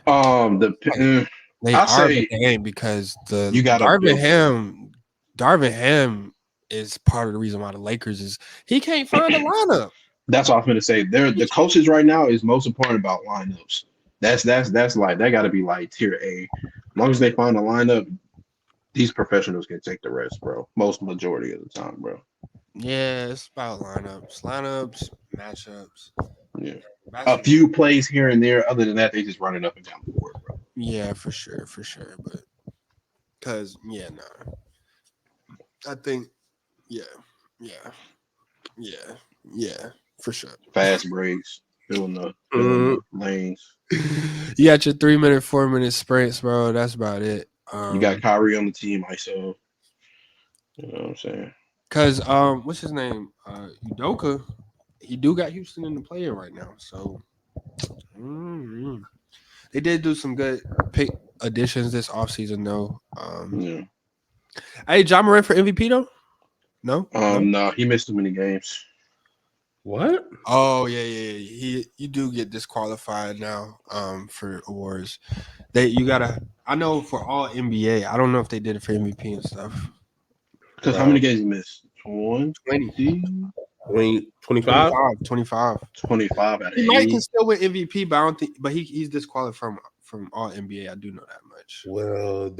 They are the game because Darvin Ham is part of the reason why the Lakers he can't find a lineup. That's what I was going to say. The coaches right now is most important about lineups. That's like that got to be like tier A. As long as they find a lineup, these professionals can take the rest, bro. Majority of the time, bro. Yeah, it's about lineups, matchups. Yeah, a few plays here and there. Other than that, they just running up and down the court, bro. Yeah, for sure. But because I think for sure. Fast breaks, filling the lanes. You got your 3-minute, 4-minute sprints, bro. That's about it. You got Kyrie on the team, myself. You know what I'm saying? Because what's his name? Udoka. He got Houston in the play-in right now. So they did do some good pick additions this offseason, though. Hey, John Morant for MVP though? No. No, he missed too many games. What? Oh yeah. You do get disqualified now for awards. I know for all NBA. I don't know if they did it for MVP and stuff. Because how many games he missed? 20? 25? 25 out of He might can still win MVP, but I don't think. But he's disqualified from all NBA. I do know that much. Well,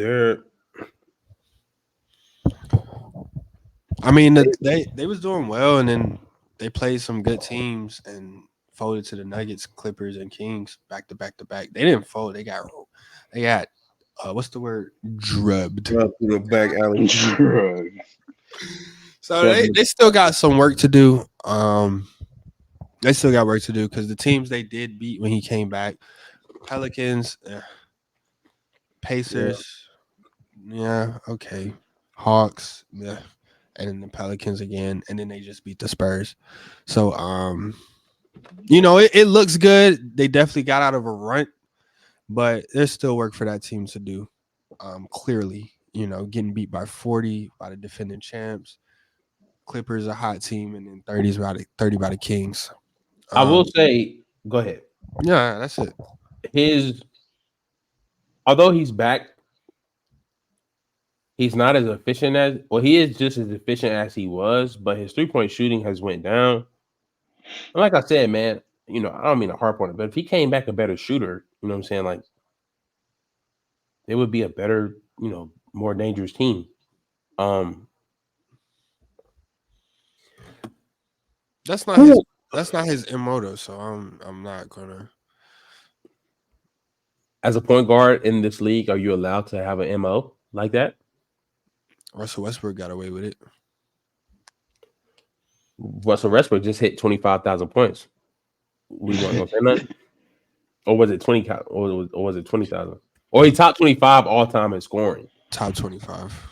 I mean, they was doing well, and then they played some good teams and folded to the Nuggets, Clippers, and Kings back to back to back. They didn't fold. They got what's the word? Drubbed. Drubbed in the back alley. Drubbed. So they still got some work to do. They still got work to do because the teams they did beat when he came back, Pelicans, Pacers, okay, Hawks, and then the Pelicans again, and then they just beat the Spurs. So it looks good. They definitely got out of a rut, but there's still work for that team to do. Clearly, getting beat by 40 by the defending champs. Clippers a hot team, and then 30 by the Kings. I will say, go ahead. Yeah, that's it. Although he's back, he's not as efficient he is just as efficient as he was, but his 3-point shooting has went down. And like I said, man, I don't mean to harp on it, but if he came back a better shooter, you know what I'm saying? Like they would be a better, more dangerous team. That's not his. That's not his MO though. So I'm not gonna. As a point guard in this league, are you allowed to have an MO like that? Russell Westbrook got away with it. Russell Westbrook just hit 25,000 points. We weren't gonna say nothing, or was it 20? Or was it 20,000? Or he top 25 all time in scoring. Top 25.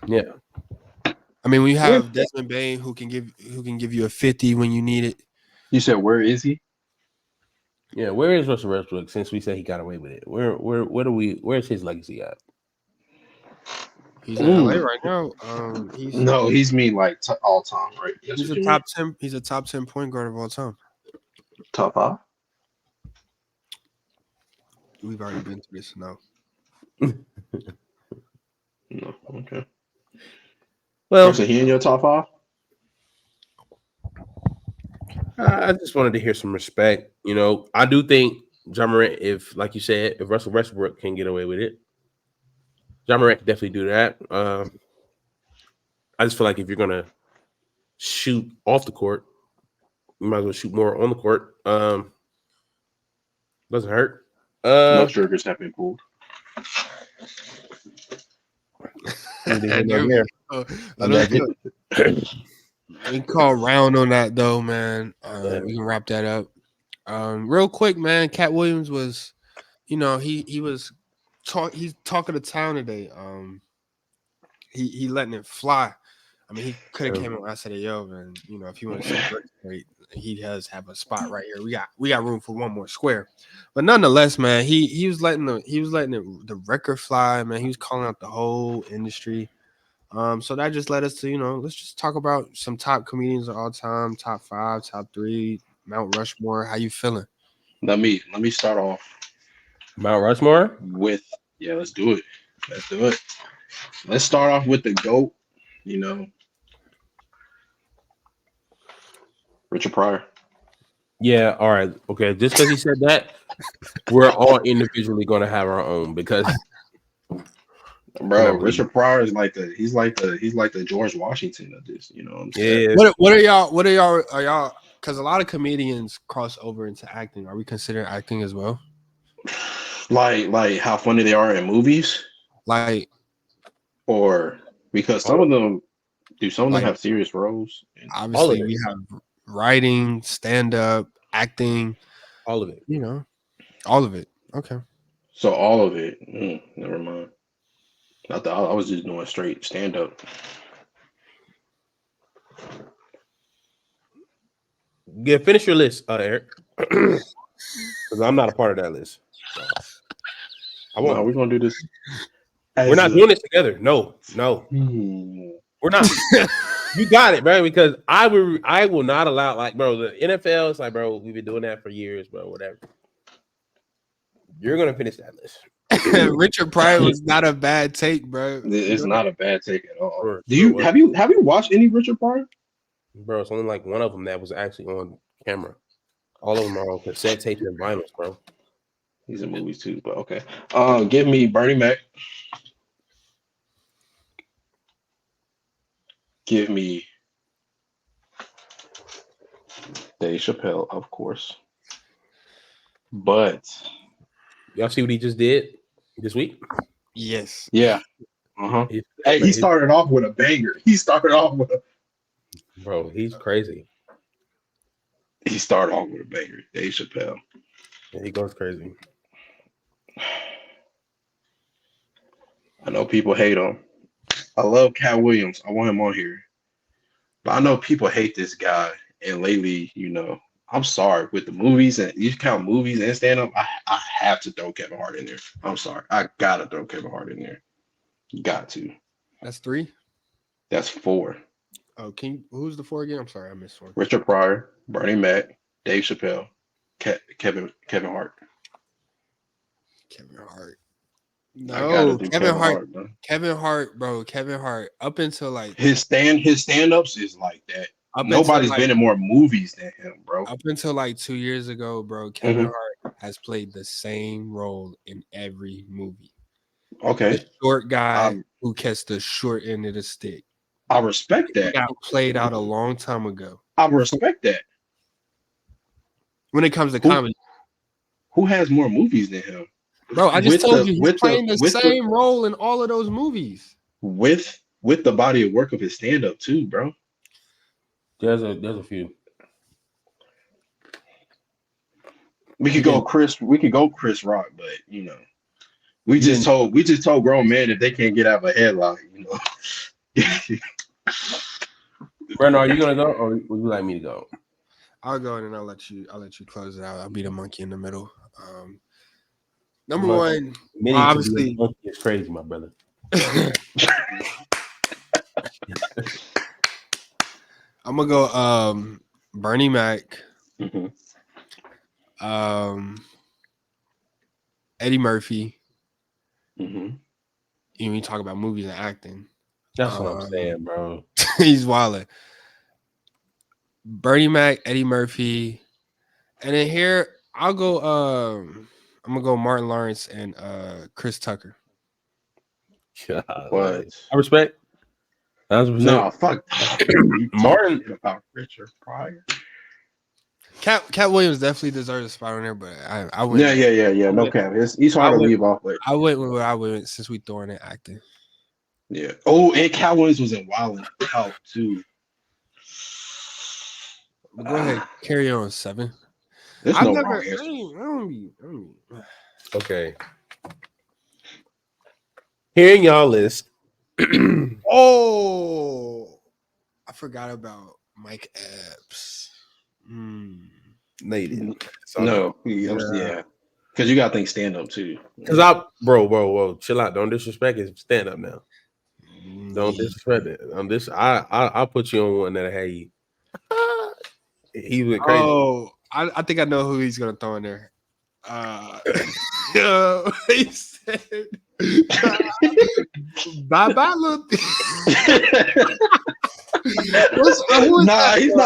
Yeah. I mean, we have Desmond Bain who can give you a 50 when you need it. You said where is he? Yeah, where is Russell Westbrook? Since we said he got away with it, where's his legacy at? He's in LA right now. He's mean like all time, right? That's he's what a you top 10. He's a top 10 point guard of all time. top 5. We've already been through this now. No, okay. Well, so he in your top 5? I just wanted to hear some respect. I do think Ja Morant, if like you said, if Russell Westbrook can get away with it, Ja Morant can definitely do that. I just feel like if you're gonna shoot off the court, you might as well shoot more on the court. Doesn't hurt. No triggers have been pulled. We call round on that though, man. We can wrap that up. Real quick, man. Katt Williams was, he was he's talking to town today. He letting it fly. I mean, he could have came in and said, "Yo, man, if you want to celebrate, he does have a spot right here. We got room for one more square." But nonetheless, man, he was letting the record fly, man. He was calling out the whole industry. So that just led us to, let's just talk about some top comedians of all time, top 5, top 3, Mount Rushmore. How you feeling? Let me start off. Mount Rushmore? Let's do it. Let's start off with the GOAT, Richard Pryor. Yeah, all right. Okay, just because he said that, we're all individually going to have our own because bro, Richard Pryor is he's like the George Washington of this, what I'm saying? Yeah. What are y'all because a lot of comedians cross over into acting. Are we considering acting as well? Like how funny they are in movies? Or because some of them have serious roles? Obviously, we have writing, stand-up, acting, all of it. All of it. Okay. So all of it. Never mind. I thought I was just doing straight stand-up. Yeah, finish your list, Eric. Because I'm not a part of that list. I won't. We're gonna do this. We're not doing this together. No. We're not. You got it, bro. Because I will not allow, bro. The NFL is bro. We've been doing that for years, bro. Whatever. You're gonna finish that list. Richard Pryor was not a bad take, bro. It's not a bad take at all. Sure, have you watched any Richard Pryor? Bro, it's only one of them that was actually on camera. All of them are on cassette tapes and vinyls, bro. These are movies too, but okay. Give me Bernie Mac. Give me Dave Chappelle, of course. But y'all see what he just did this week? Yes. Yeah. Uh-huh. He started off with a banger. Bro, he's crazy. He started off with a banger. Dave Chappelle. Yeah, he goes crazy. I know people hate him. I love Katt Williams. I want him on here. But I know people hate this guy. And lately, I'm sorry. With the movies, and you count movies and stand-up, I have to throw Kevin Hart in there. I'm sorry. I got to throw Kevin Hart in there. Got to. That's 3? That's 4. Oh, who's the 4 again? I'm sorry, I missed one. Richard Pryor, Bernie Mac, Dave Chappelle, Kevin Hart. Kevin Hart. No, Kevin Hart. Bro. Kevin Hart, bro. Kevin Hart. Up until his stand-ups is like that. Nobody's been in more movies than him, bro. Up until 2 years ago, bro, Kevin Hart has played the same role in every movie. Okay. The short guy Um, who gets the short end of the stick. I respect He that. got played out a long time ago. I respect that. When it comes to Who comedy, who has more movies than him? bro, I just With told the you he's with the playing the with the same role in all of those movies. with the body of work of his stand up too, bro. There's a few. We could He go didn't. Chris Rock, but He didn't. we just told grown men if they can't get out of a headlock, Brandon, are you gonna go, or would you like me to go? I'll go in and I'll let you close it out. I'll be the monkey in the middle. Number one, Admitting to obviously, being a monkey is crazy, my brother. I'm gonna go Bernie Mac, Mhm. Eddie Murphy. Mhm. You talk about movies and acting. That's what I'm saying, bro. He's wilding. Bernie Mac, Eddie Murphy, and then here I'll go. I'm gonna go Martin Lawrence and Chris Tucker. God, What? I respect. 100%. No, fuck. You Martin- talking about Richard Pryor? Katt Williams definitely deserves a spot on there, but I went. Yeah. No cap. He's hard to leave off with. I went with what I went since we throwing in acting. Yeah. Oh, and Katt Williams was in Wild 'N Out too. But go ahead, carry on 7. There's I've no never. wrong answer. I don't be. Okay. Hearing y'all list. Oh, I forgot about Mike Epps. Lady. No, yeah. Because you gotta think stand up too. Because whoa, chill out. Don't disrespect his stand up now. Don't disrespect it. On this, I'll put you on one that hey, he went crazy. Oh, I think I know who he's gonna throw in there. He said, "Bye bye, little."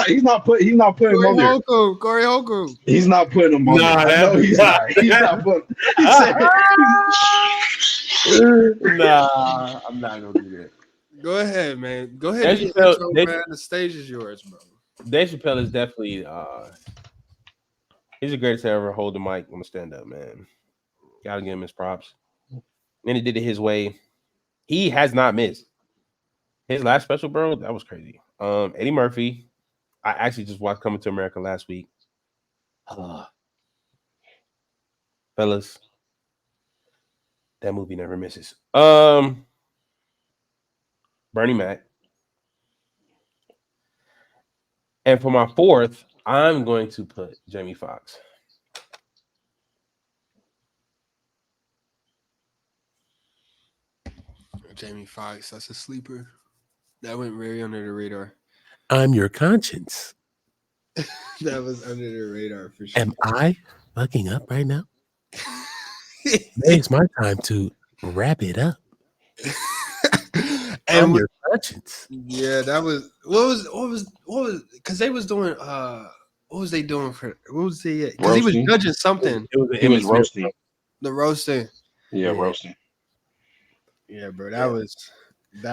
He's not putting him on there. Corey Holcomb. He's not putting him on there. I know he's not. He's not putting. He said, Nah, I'm not gonna do that. Go ahead, man. Go ahead. Dave Chappelle, Man. The stage is yours, bro. Dave Chappelle is definitely he's the greatest to ever hold the mic on the stand up, man. Gotta give him his props. And he did it his way. He has not missed. His last special, bro, that was crazy. Eddie Murphy. I actually just watched Coming to America last week. Fellas, that movie never misses. Bernie Mac. And for my 4th, I'm going to put Jamie Foxx. Jamie Foxx, that's a sleeper. That went very under the radar. I'm your conscience. That was under the radar for sure. Am I fucking up right now? It's my time to wrap it up. I'm your conscience. Yeah, that was what was because they was doing what was they doing for what was they because he was judging something. He was roasting. The roasting. Yeah, roasting. Yeah, bro. That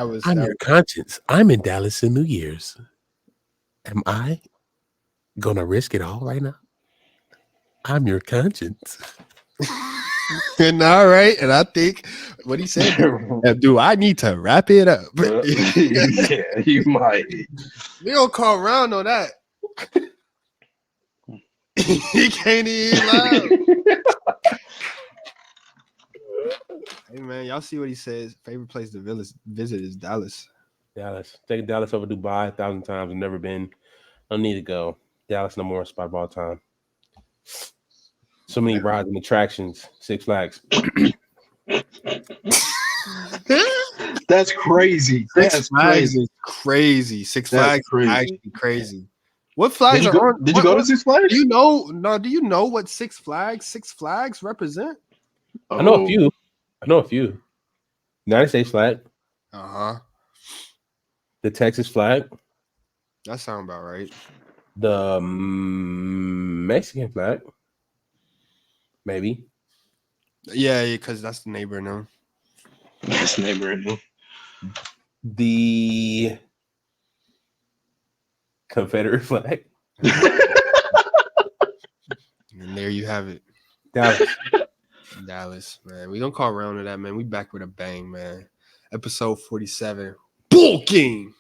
was I'm your conscience. I'm in Dallas in New Year's. Am I gonna risk it all right now? I'm your conscience. And all right, and I think what he said, do I need to wrap it up? Yeah, you might. We don't call around on that. He can't even laugh. Hey man, y'all see what he says? Favorite place to visit is Dallas. Dallas. Take Dallas over Dubai 1,000 times. I've never been. Don't need to go. Dallas, number 1 spot of all time. So many rides and attractions. Six Flags. That's crazy. Six Flags is crazy. Six Flags is actually crazy. What flags are on? Did you go to Six Flags? Do you know? No. Do you know what Six Flags represent? I know a few. United States flag. The Texas flag. That sounds about right. The Mexican flag. Maybe. Yeah, because that's the neighbor now. Best neighbor in them. The Confederate flag. And there you have it. Dallas, man. We gonna call around to that, man. We back with a bang, man. Episode 47. Bull King.